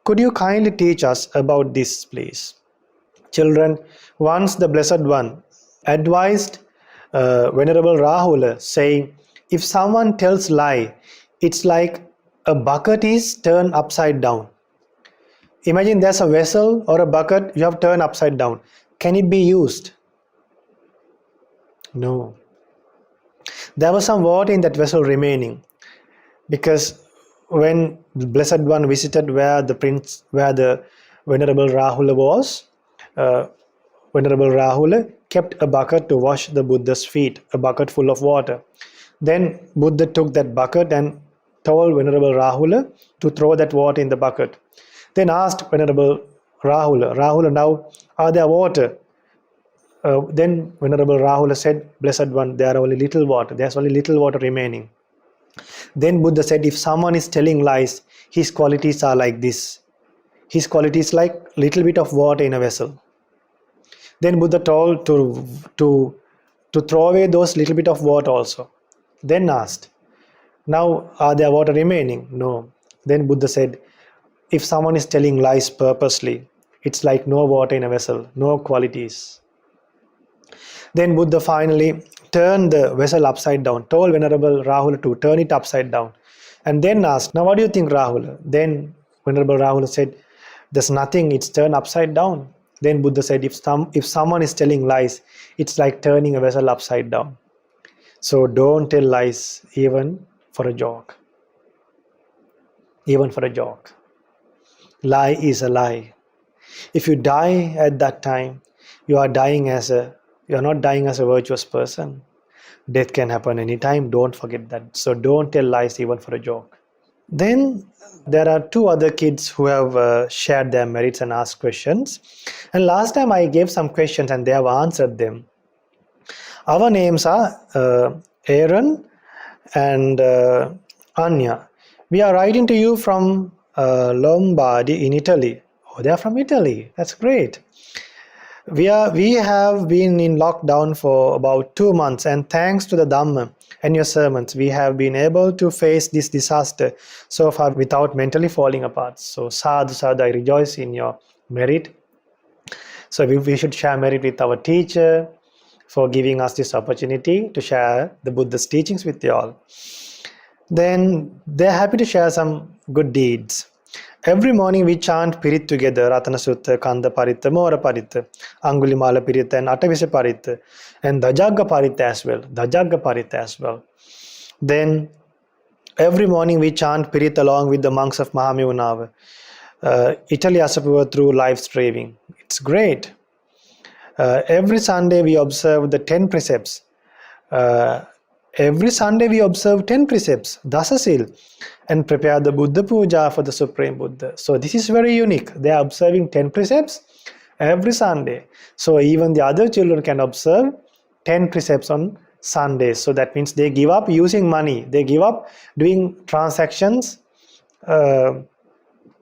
Could you kindly teach us about this, please? Children, once the Blessed One advised Venerable Rahula, saying, if someone tells lie, it's like a bucket is turned upside down. Imagine there's a vessel or a bucket you have turned upside down. Can it be used? No. There was some water in that vessel remaining, because when the Blessed One visited where the Venerable Rahula was, Venerable Rahula kept a bucket to wash the Buddha's feet, a bucket full of water. Then Buddha took that bucket and told Venerable Rahula to throw that water in the bucket. Then asked Venerable Rahula, now are there water? Then Venerable Rahula said, Blessed One, there are only little water. There's only little water remaining. Then Buddha said, if someone is telling lies, his qualities are like this. His qualities like little bit of water in a vessel. Then Buddha told to throw away those little bit of water also. Then asked, now are there water remaining? No. Then Buddha said, if someone is telling lies purposely, it's like no water in a vessel, no qualities. Then Buddha finally turned the vessel upside down, told Venerable Rahula to turn it upside down, and then asked, now what do you think, Rahula? Then Venerable Rahula said, there's nothing, it's turned upside down. Then Buddha said, if someone is telling lies, it's like turning a vessel upside down. So don't tell lies even for a joke. Even for a joke. Lie is a lie. If you die at that time, you are not dying as a virtuous person. Death can happen anytime. Don't forget that. So don't tell lies even for a joke. Then there are two other kids who have shared their merits and asked questions. And last time I gave some questions and they have answered them. Our names are Aaron and Anya. We are writing to you from Lombardy in Italy. Oh, they are from Italy. That's great. We have been in lockdown for about 2 months, and thanks to the Dhamma and your sermons, we have been able to face this disaster so far without mentally falling apart. So sadhu, sadhu, I rejoice in your merit. So we should share merit with our teacher for giving us this opportunity to share the Buddha's teachings with you all. Then they're happy to share some good deeds. Every morning we chant pirith together, Ratana Sutta, Kanda Parith, Mora Parith, Angulimala Pirith, and Atavisa Parith, and Dajagga Parith as well. Then every morning we chant pirith along with the monks of Mahamevunava, Italy Asapua through live streaming. It's great. Every Sunday we observe the 10 precepts. Every Sunday we observe 10 precepts, Dasasil, and prepare the Buddha Puja for the Supreme Buddha. So this is very unique. They are observing 10 precepts every Sunday. So even the other children can observe 10 precepts on Sundays. So that means they give up using money. They give up doing transactions by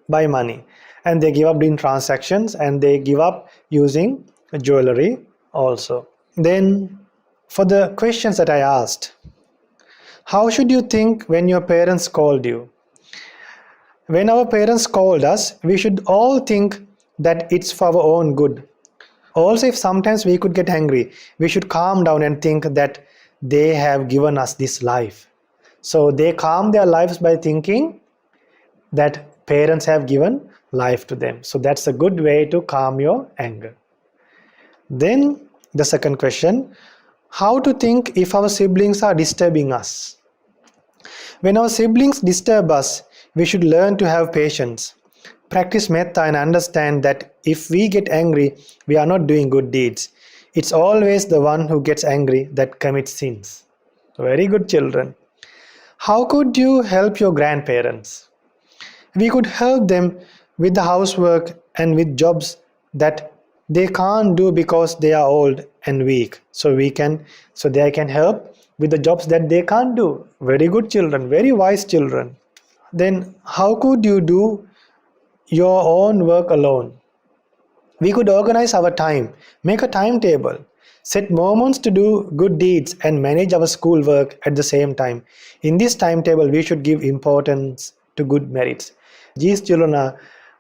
money. And they give up doing transactions, and they give up using jewelry also. Then for the questions that I asked, how should you think when your parents called you? When our parents called us, we should all think that it's for our own good. Also, if sometimes we could get angry, we should calm down and think that they have given us this life. So they calm their lives by thinking that parents have given life to them. So that's a good way to calm your anger. Then the second question, how to think if our siblings are disturbing us? When our siblings disturb us, we should learn to have patience. Practice metta and understand that if we get angry, we are not doing good deeds. It's always the one who gets angry that commits sins. Very good, children. How could you help your grandparents? We could help them with the housework and with jobs that they can't do because they are old and weak. So they can help with the jobs that they can't do. Very good, children. Very wise children. Then how could you do your own work alone? We could organize our time, make a timetable, set moments to do good deeds, and manage our school work at the same time. In this timetable, we should give importance to good merits. These children are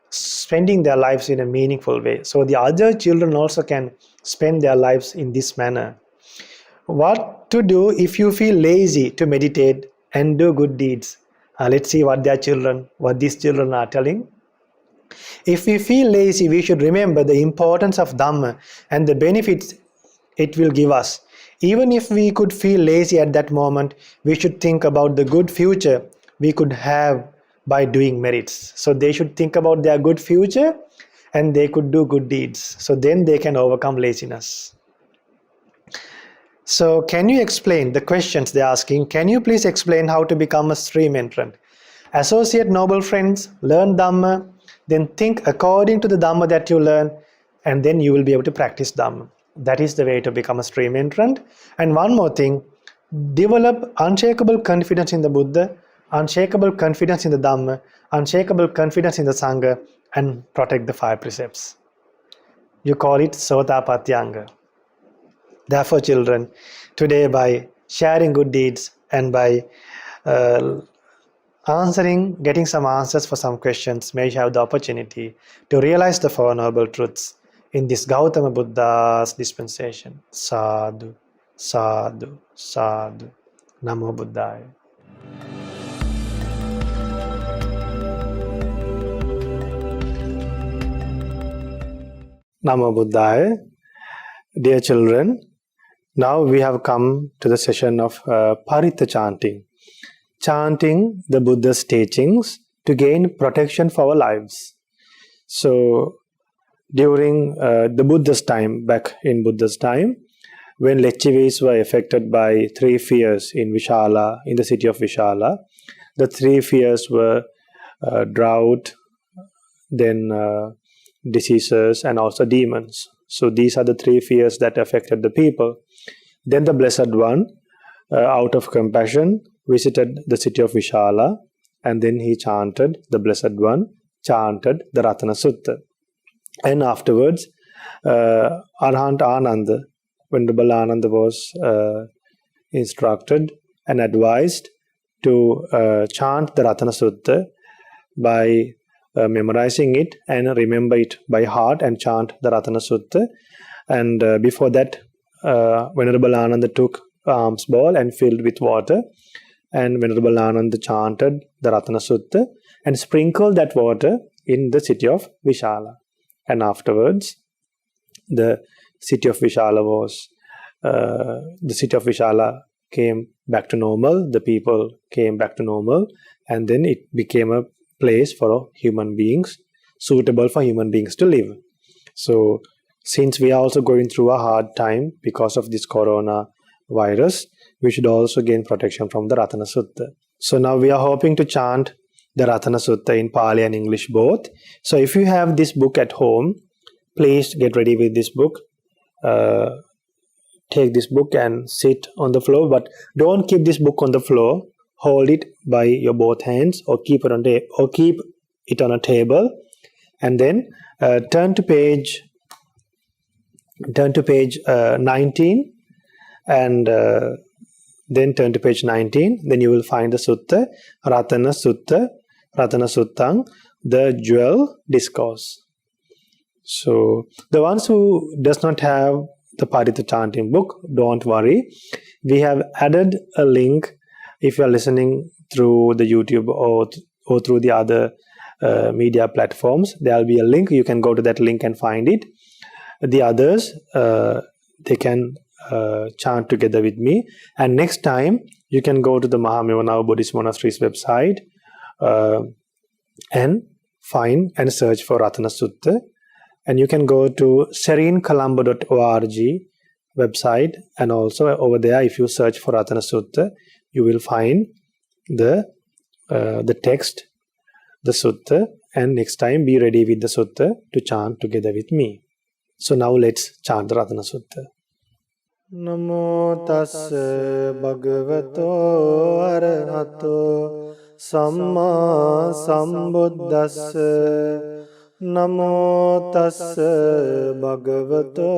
spending their lives in a meaningful way. So the other children also can spend their lives in this manner. What to do if you feel lazy to meditate and do good deeds? Let's see what these children are telling. If we feel lazy, we should remember the importance of Dhamma and the benefits it will give us. Even if we could feel lazy at that moment, we should think about the good future we could have by doing merits. So they should think about their good future and they could do good deeds. So then they can overcome laziness. So can you explain the questions they're asking? Can you please explain how to become a stream entrant? Associate noble friends, learn Dhamma, then think according to the Dhamma that you learn, and then you will be able to practice Dhamma. That is the way to become a stream entrant. And one more thing, develop unshakable confidence in the Buddha, unshakable confidence in the Dhamma, unshakable confidence in the Sangha, and protect the 5 precepts. You call it Sotapatyanga. Therefore, children, today by sharing good deeds and by getting some answers for some questions, may you have the opportunity to realize the 4 noble truths in this Gautama Buddha's dispensation. Sadhu, sadhu, sadhu. Namo Buddhaya. Namo Buddhaya. Dear children, now we have come to the session of pirith chanting. Chanting the Buddha's teachings to gain protection for our lives. So, during the Buddha's time, back in Buddha's time, when Lecchivis were affected by 3 fears in Vishala, in the city of Vishala, the 3 fears were drought, then diseases, and also demons. So, these are the 3 fears that affected the people. Then the Blessed One, out of compassion, visited the city of Vishala, and then he chanted, the Blessed One chanted the Ratana Sutta. And afterwards, Arahant Ananda, Venerable Ananda was instructed and advised to chant the Ratana Sutta by memorizing it and remember it by heart and chant the Ratana Sutta. And before that, Venerable Ananda took alms bowl and filled with water, and Venerable Ananda chanted the Ratana Sutta and sprinkled that water in the city of Vishala. And afterwards, the city of Vishala came back to normal, the people came back to normal, and then it became a place for human beings, suitable for human beings to live. So, since we are also going through a hard time because of this corona virus, we should also gain protection from the Ratana Sutta. So now we are hoping to chant the Ratana Sutta in Pali and English both. So if you have this book at home, please get ready with this book. take this book and sit on the floor, but don't keep this book on the floor. Hold it by your both hands, or keep it on a table, and then turn to page 19, and then turn to page 19. Then you will find the Sutta, Ratana Suttang, the Jewel Discourse. So the ones who does not have the Pirith chanting book, don't worry. We have added a link. If you are listening through the YouTube or through the other media platforms, there will be a link. You can go to that link and find it. The others, they can chant together with me. And next time, you can go to the Mahāparinibbāṇa Buddhist Monastery's website and find and search for Ratana Sutta. And you can go to sereencolombo.org website, and also over there, if you search for Ratana Sutta, you will find the text, the Sutta, and next time be ready with the Sutta to chant together with me. So now let's chant the Ratana Sutta. Namo tassa bhagavato arahato samma sambuddhassa. Namo tassa bhagavato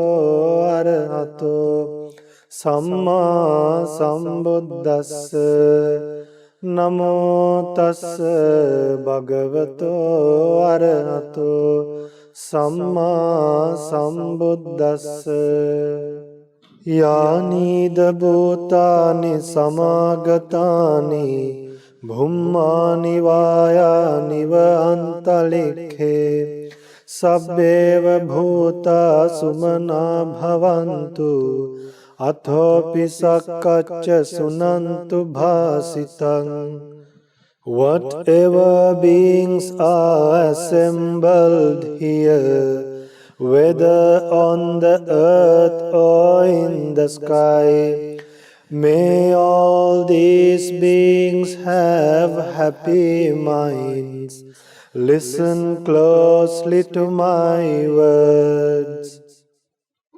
arahato samma sambuddhassa. Namo tassa bhagavato arahato samma sambuddhassa. Yanida bhutani samagatani Bhummani vayani va antalikhe sabbeva bhuta sumana bhavantu athopi sakkacca sunantu bhasitang. Whatever beings are assembled here, whether on the earth or in the sky, may all these beings have happy minds. Listen closely to my words.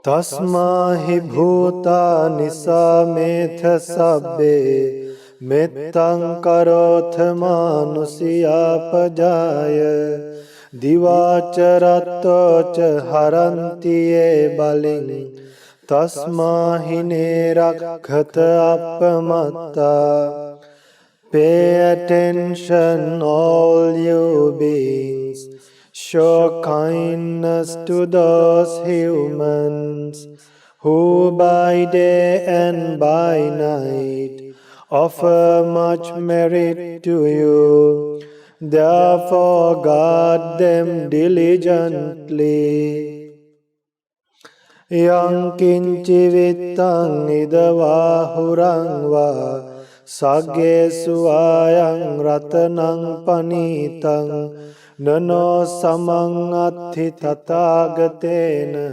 Tasmahi bhutani sametha sabbe mettang karotha manusiya pajaya divācarattoca haranti ye baling tasmāhine rakhata appamatta. Pay attention, all you beings. Show kindness to those humans who by day and by night offer much merit to you. Therefore guard them diligently. Yang kinci vittang idava hurang va saggesu ayang ratanang panitang nano samang athi tathagatena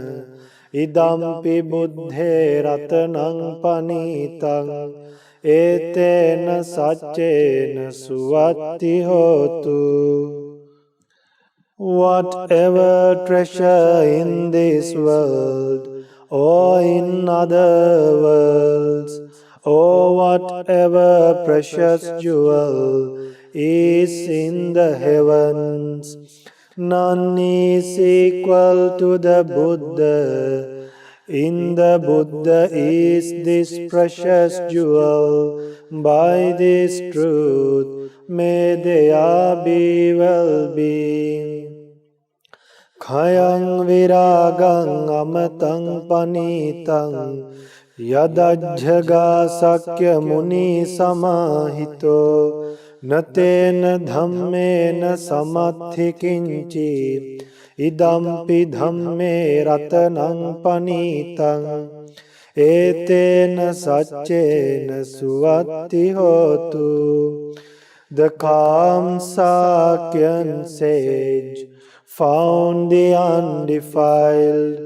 idampi buddhe ratanang panitang etena saccena suvatti hotu. Whatever treasure in this world or in other worlds, or whatever precious jewel is in the heavens, none is equal to the Buddha. In the Buddha is this precious jewel. By this truth may there be well-being. Khayang viragang amatang panitang yadajjaga sakya muni samahito natena dhammena samathi kinchi idampi dhamme ratanang panitang etena saccena suvatti hotu. The calm Sakyan sage found the undefiled,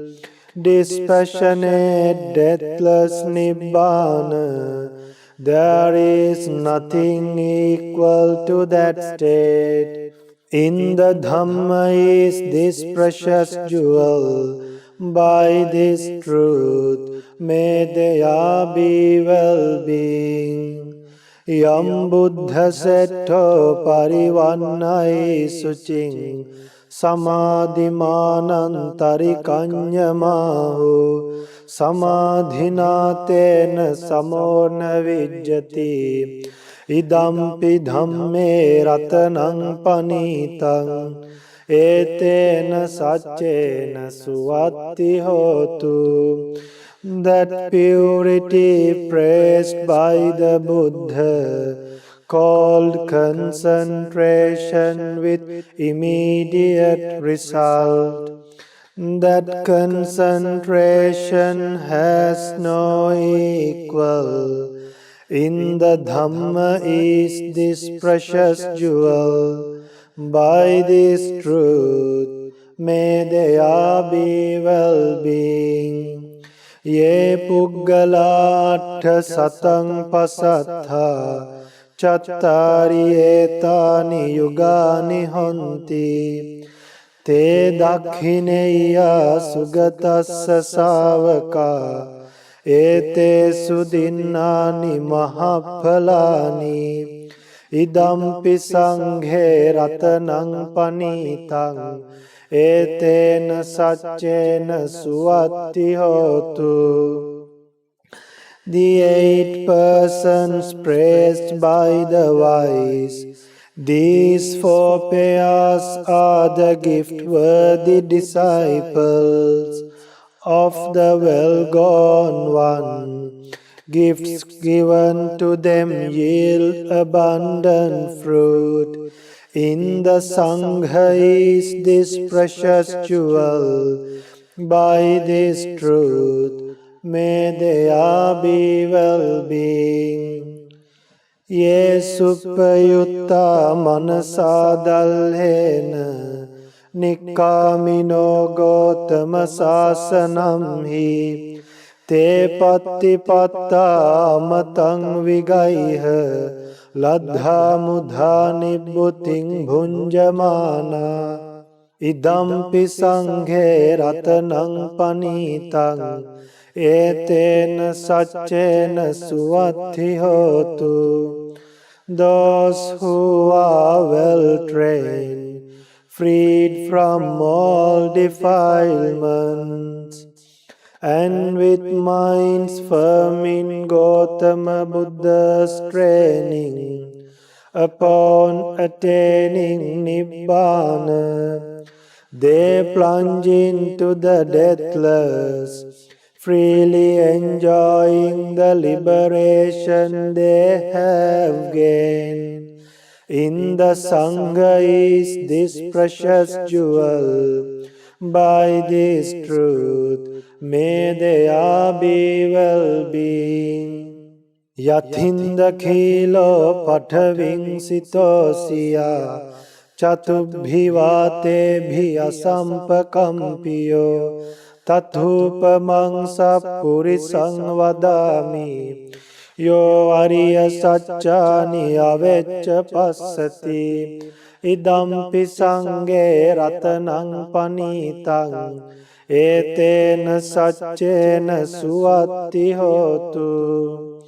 dispassionate, deathless Nibbana. There is nothing equal to that state. In the Dhamma is this precious jewel. By this truth may there be well-being. Yam buddha setto parivannai sucing samadhimanan tarikanyamahu samadhina tena samona vijjati idampi dhamme ratanang panitang etena saccena suvatti hotu. That purity praised by the Buddha, called concentration with immediate result. That concentration has no equal. In the Dhamma is this precious jewel. By this truth may there be well-being. Ye puggalattha satang pasattha chattari etani yugani honti te dakhineya sugatassa savaka ete sudinnani mahaphalani idampi sanghe ratanang panitang etena saccena suvatti hotu. The 8 persons praised by the wise, these 4 pairs are the gift-worthy disciples of the well-gone one. Gifts given to them yield abundant fruit. In the Sangha is this precious jewel. By this truth may there be well-being. Ye suppayutta manasa dalhena nikkamino gotama sasanam hi te pattipatta amatang vigaiha Ladha mudha nibbuting bhunjamana idampi sanghe ratanang panitang etena saccena suvatti hotu. Those who are well trained, freed from all defilements, and with minds firm in Gautama Buddha's training, upon attaining Nibbāna, they plunge into the deathless, freely enjoying the liberation they have gained. In the Sangha is this precious jewel. By this truth may there be well-being. Yathinda khilo pathaving sitosiya chatubhivate bhiya sampakampiyo tathupamang sappurisang vadami yo ariya saccani avecca passati idampi sanghe ratanang panitang etena saccena suvatti hotu.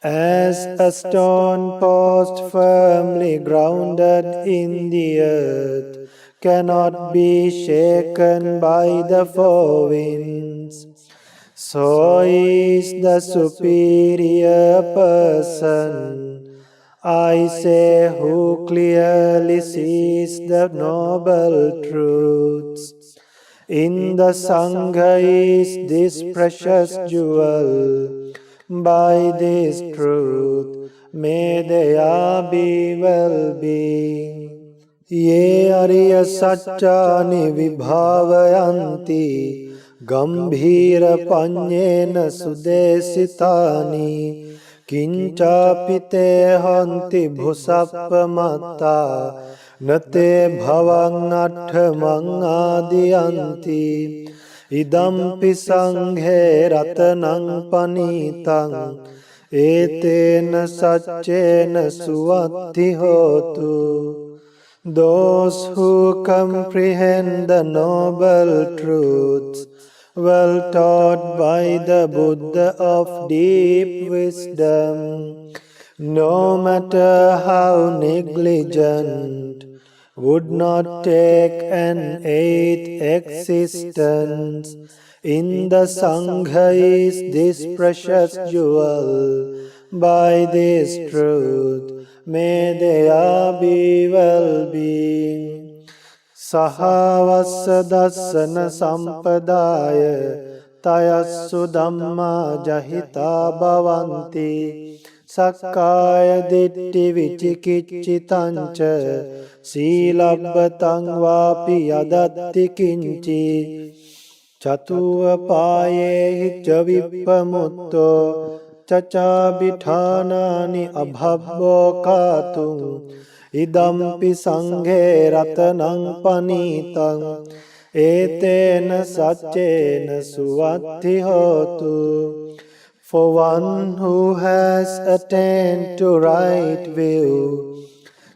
As a stone post firmly grounded in the earth cannot be shaken by the 4 winds, so is the superior person, I say, who clearly sees the noble truths. In the Sangha is this precious jewel. By this truth may there be well-being. Ye ariya saccani vibhavayanti gambhira panyena sudesitani kinchapite hanti bhusappamatta nate bhavang atthamang adiyanti idampi sanghe ratanang panitang etena saccena suvatti hotu. Those who comprehend the noble truths well taught by the Buddha of deep wisdom, no matter how negligent, would not take an eighth existence. In the Sangha is this precious jewel. By this truth, may there be well-being. Sahavassa dassana sampadaya tayassu dhamma jahita bhavanti sakkaya ditti vicikiccitanca sīlabbataṃ vāpi yadatti kinci Chatuva payehi javipamutto cacabithanani abhabbo kātum idampi sanghe ratanang panitang etena saccena suvatti hotu. For one who has attained to right view,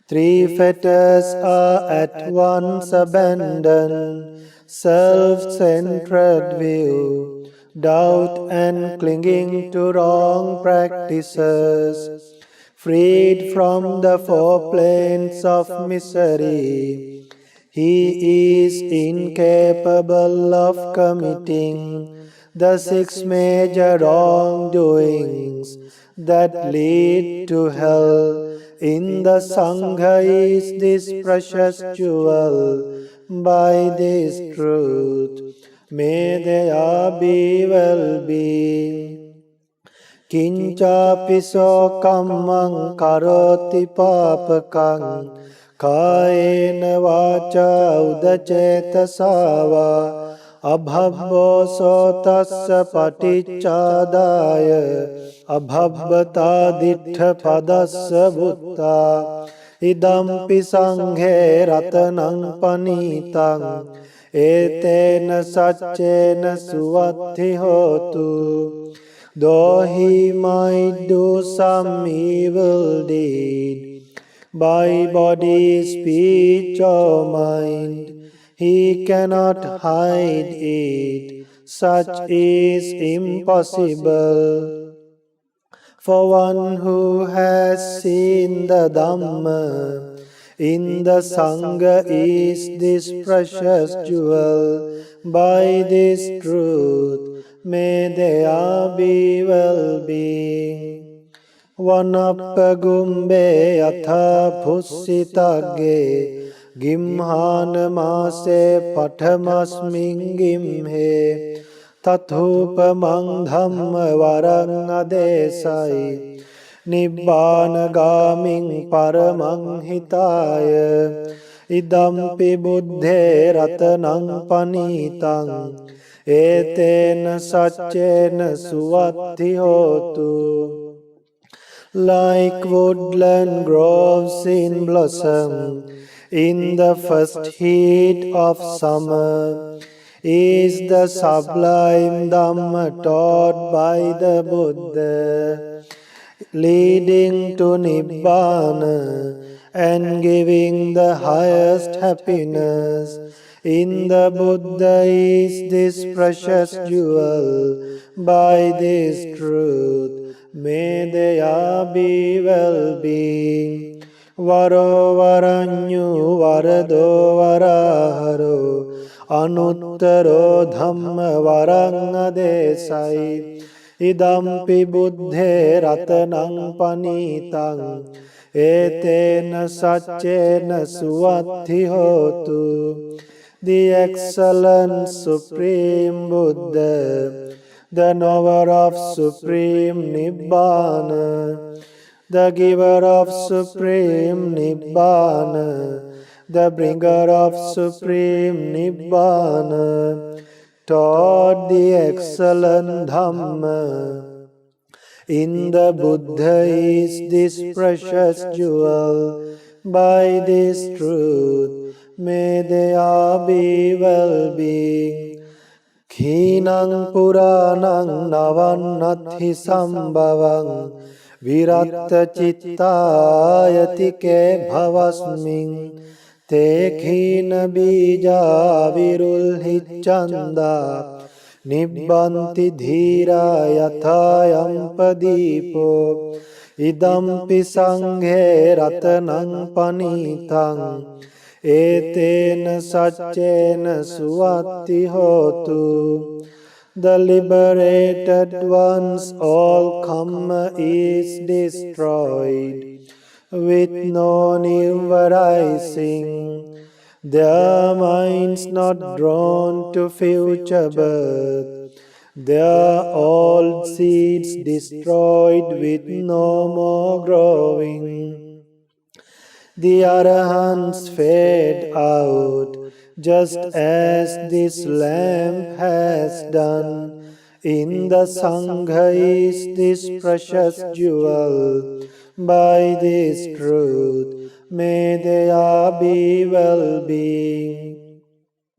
three fetters are at once abandoned. Self-centered view, doubt and clinging to wrong practices, freed from the four planes of misery, he is incapable of committing the six major wrongdoings that lead to hell. In the Sangha is this precious jewel. By this truth, may there be well-being. Kincapiso kammang karoti papakang kayena vaca udacetasa abhabbo sotassa paticchādāya abhabbata dittha padassa bhutta idampi sanghe ratanang panitang etena saccena suvatti hotu. Though he might do some evil deed by body, speech or mind, he cannot hide it. Such is impossible. For one who has seen the Dhamma, in the Sangha is this precious jewel. By this truth, may there be well-being. Vanappa gumbe atha pussitagge gimhana mase pathamasmin gimhe tathupamang dhamma varang adesai nibbāna gāmiṃ paramang hitāya idampi buddhe ratanaṃ panītaṃ etena saccena suvatti hotu. Like woodland groves in blossom in the first heat of summer is the sublime Dhamma taught by the Buddha, leading to Nibbāna and giving the highest happiness. In the Buddha is this precious jewel. By this truth, may there be well-being. Varo varanyu varado varaharo anuttaro dhamma varang adesai idampi buddhe ratanang panitang etena saccena suvatti hotu. The excellent Supreme Buddha, the knower of Supreme Nibbāna, the giver of Supreme Nibbāna, the bringer of Supreme Nibbāna, taught the excellent Dhamma. In the Buddha is this precious jewel. By this truth, may there be well-being. Khinang Puranang Navannati Sambhavang Viratta Chittayati Ke Bhavasmin Te Khina Bija Virulhichanda Nibbanti dhira yathayam padipo idampi sanghe ratanang panitang etena saccena suatti hotu. The liberated ones all karma is destroyed with no new arising. Their minds not drawn to future birth. Their old seeds destroyed with no more growing. The Arahants fade out just as this lamp has done. In the Sangha is this precious jewel. By this truth may there be well-being.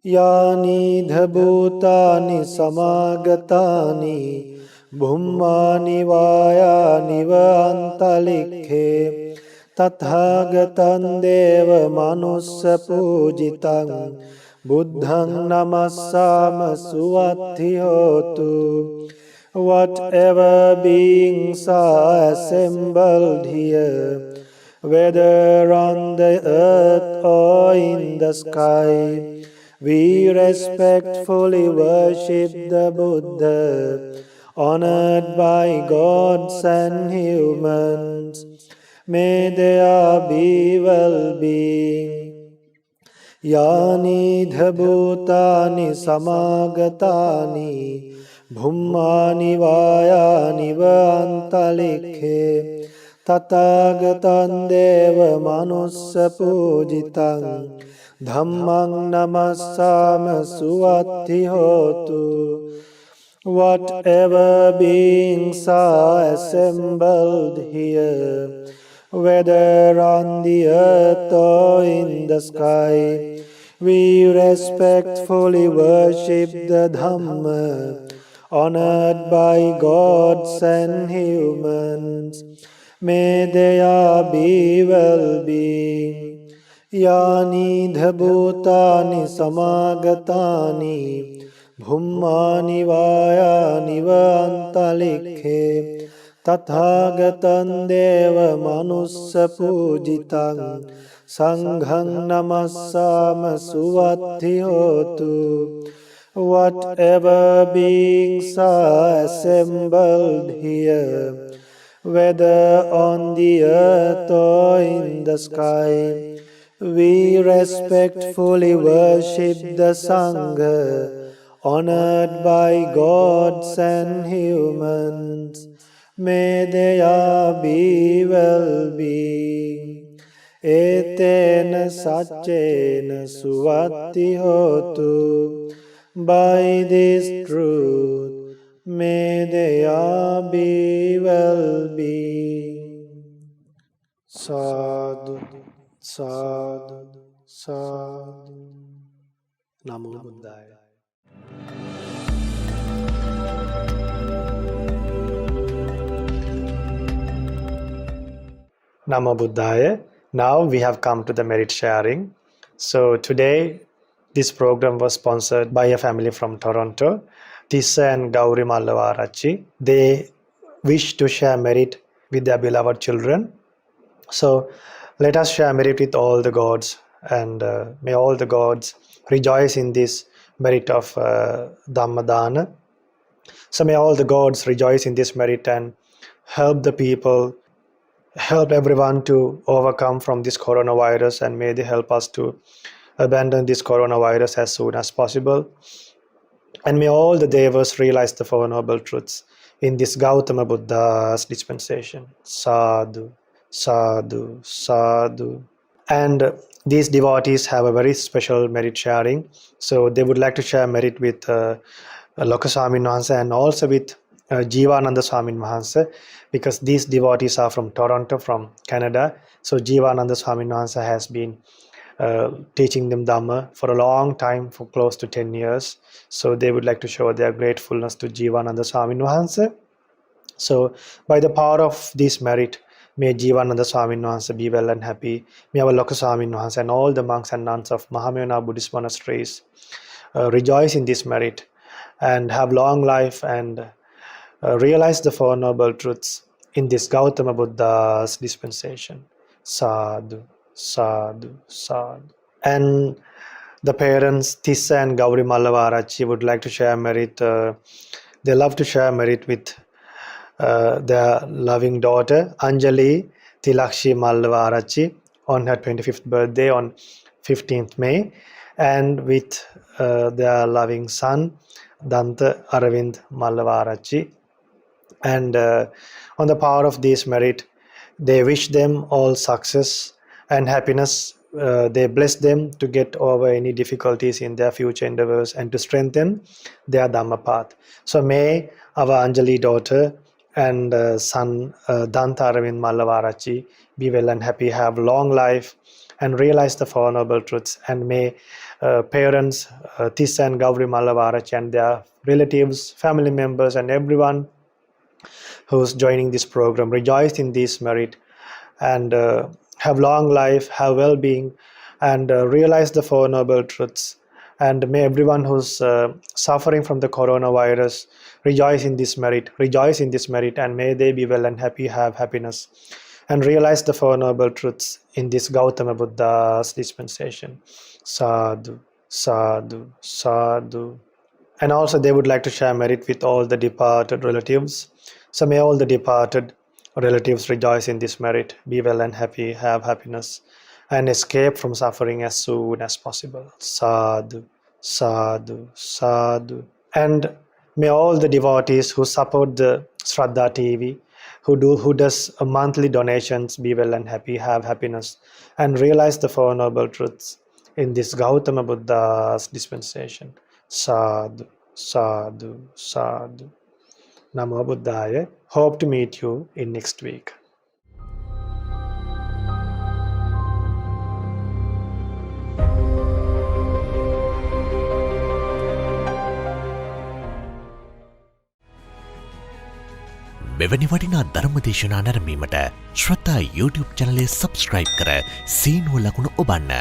Yani dhabhutani samagatani bhummani vayani vantalikhe tathagatan deva manussa pujitam buddhang namassama suvatthi hotu. Whatever beings are assembled here, whether on the earth or in the sky, we respectfully worship the Buddha, honored by gods and humans. May there be well-being. Yani dhabhutani samagatani bhummani vayani vantalikhe tathagatan deva manussa pujitam dhammang namassama suvatthi hotu. Whatever beings are assembled here, whether on the earth or in the sky, we respectfully worship the Dhamma, honored by gods and humans. May there be well-being. Yani dhabhutani samagatani bhummani vayani vantalikhe tathagatan deva manussa pujitam sanghang namassama suvatthi hotu. Whatever beings are assembled here, whether on the earth or in the sky, we respectfully worship the Sangha, honored by gods and humans. May there be well-being. Etena saccena suvatti hotu. By this truth, may there be well-being. Sadhu, sadhu, sadhu. Namo Buddhaya. Namo Buddhaya. Now we have come to the merit sharing. So today this program was sponsored by a family from Toronto, Tissa and Gauri Mallavarachi. They wish to share merit with their beloved children. So let us share merit with all the gods, and may all the gods rejoice in this merit of Dhamma Dana. So may all the gods rejoice in this merit and help the people, help everyone to overcome from this coronavirus, and may they help us to abandon this coronavirus as soon as possible. And may all the devas realize the Four Noble Truths in this Gautama Buddha's dispensation. Sadhu, sadhu, sadhu. And these devotees have a very special merit sharing. So they would like to share merit with Lokaswami Mahansa and also with Jivananda Swami Mahansa, because these devotees are from Toronto, from Canada. So Jivananda Swami Mahansa has been teaching them Dhamma for a long time, for close to 10 years. So they would like to show their gratefulness to Jivananda Swami Mahansa. So by the power of this merit, may Jivananda Swami Mahansa be well and happy. May our Lokaswami Mahansa and all the monks and nuns of Mahāparinibbāṇa Buddhist monasteries rejoice in this merit. and have long life and realize the Four Noble Truths in this Gautama Buddha's dispensation. Sadhu, sadhu, sadhu. And the parents, Tissa and Gauri Mallavarachi, would like to share merit. They love to share merit with their loving daughter, Anjali Tilakshi Mallavarachi, on her 25th birthday on 15th May, and with their loving son, Danta Aravind Mallavarachi. And on the power of this merit, they wish them all success and happiness. They bless them to get over any difficulties in their future endeavors and to strengthen their Dhamma path. So may our Anjali daughter and son Danta Aravind Mallavarachi be well and happy, have long life and realize the Four Noble Truths. And may parents Tissa and Gauri Mallavarachi and their relatives, family members and everyone who's joining this program rejoice in this merit and have long life, have well-being, and realize the Four Noble Truths. And may everyone who's suffering from the coronavirus rejoice in this merit, and may they be well and happy, have happiness, and realize the Four Noble Truths in this Gautama Buddha's dispensation. Sadhu, sadhu, sadhu. And also they would like to share merit with all the departed relatives. So may all the departed relatives rejoice in this merit, be well and happy, have happiness, and escape from suffering as soon as possible. Sadhu, sadhu, sadhu. And may all the devotees who support the Shraddha TV, who does monthly donations, be well and happy, have happiness, and realize the Four Noble Truths in this Gautama Buddha's dispensation. Sadhu, sadhu, sadhu. Namo Buddhaya. Hope to meet you in next week. මෙවැනි වටිනා ධර්ම දේශනා නැරඹීමට ශ්‍රද්ධා YouTube චැනලය subscribe කර සීනුව ලකුණ ඔබන්න.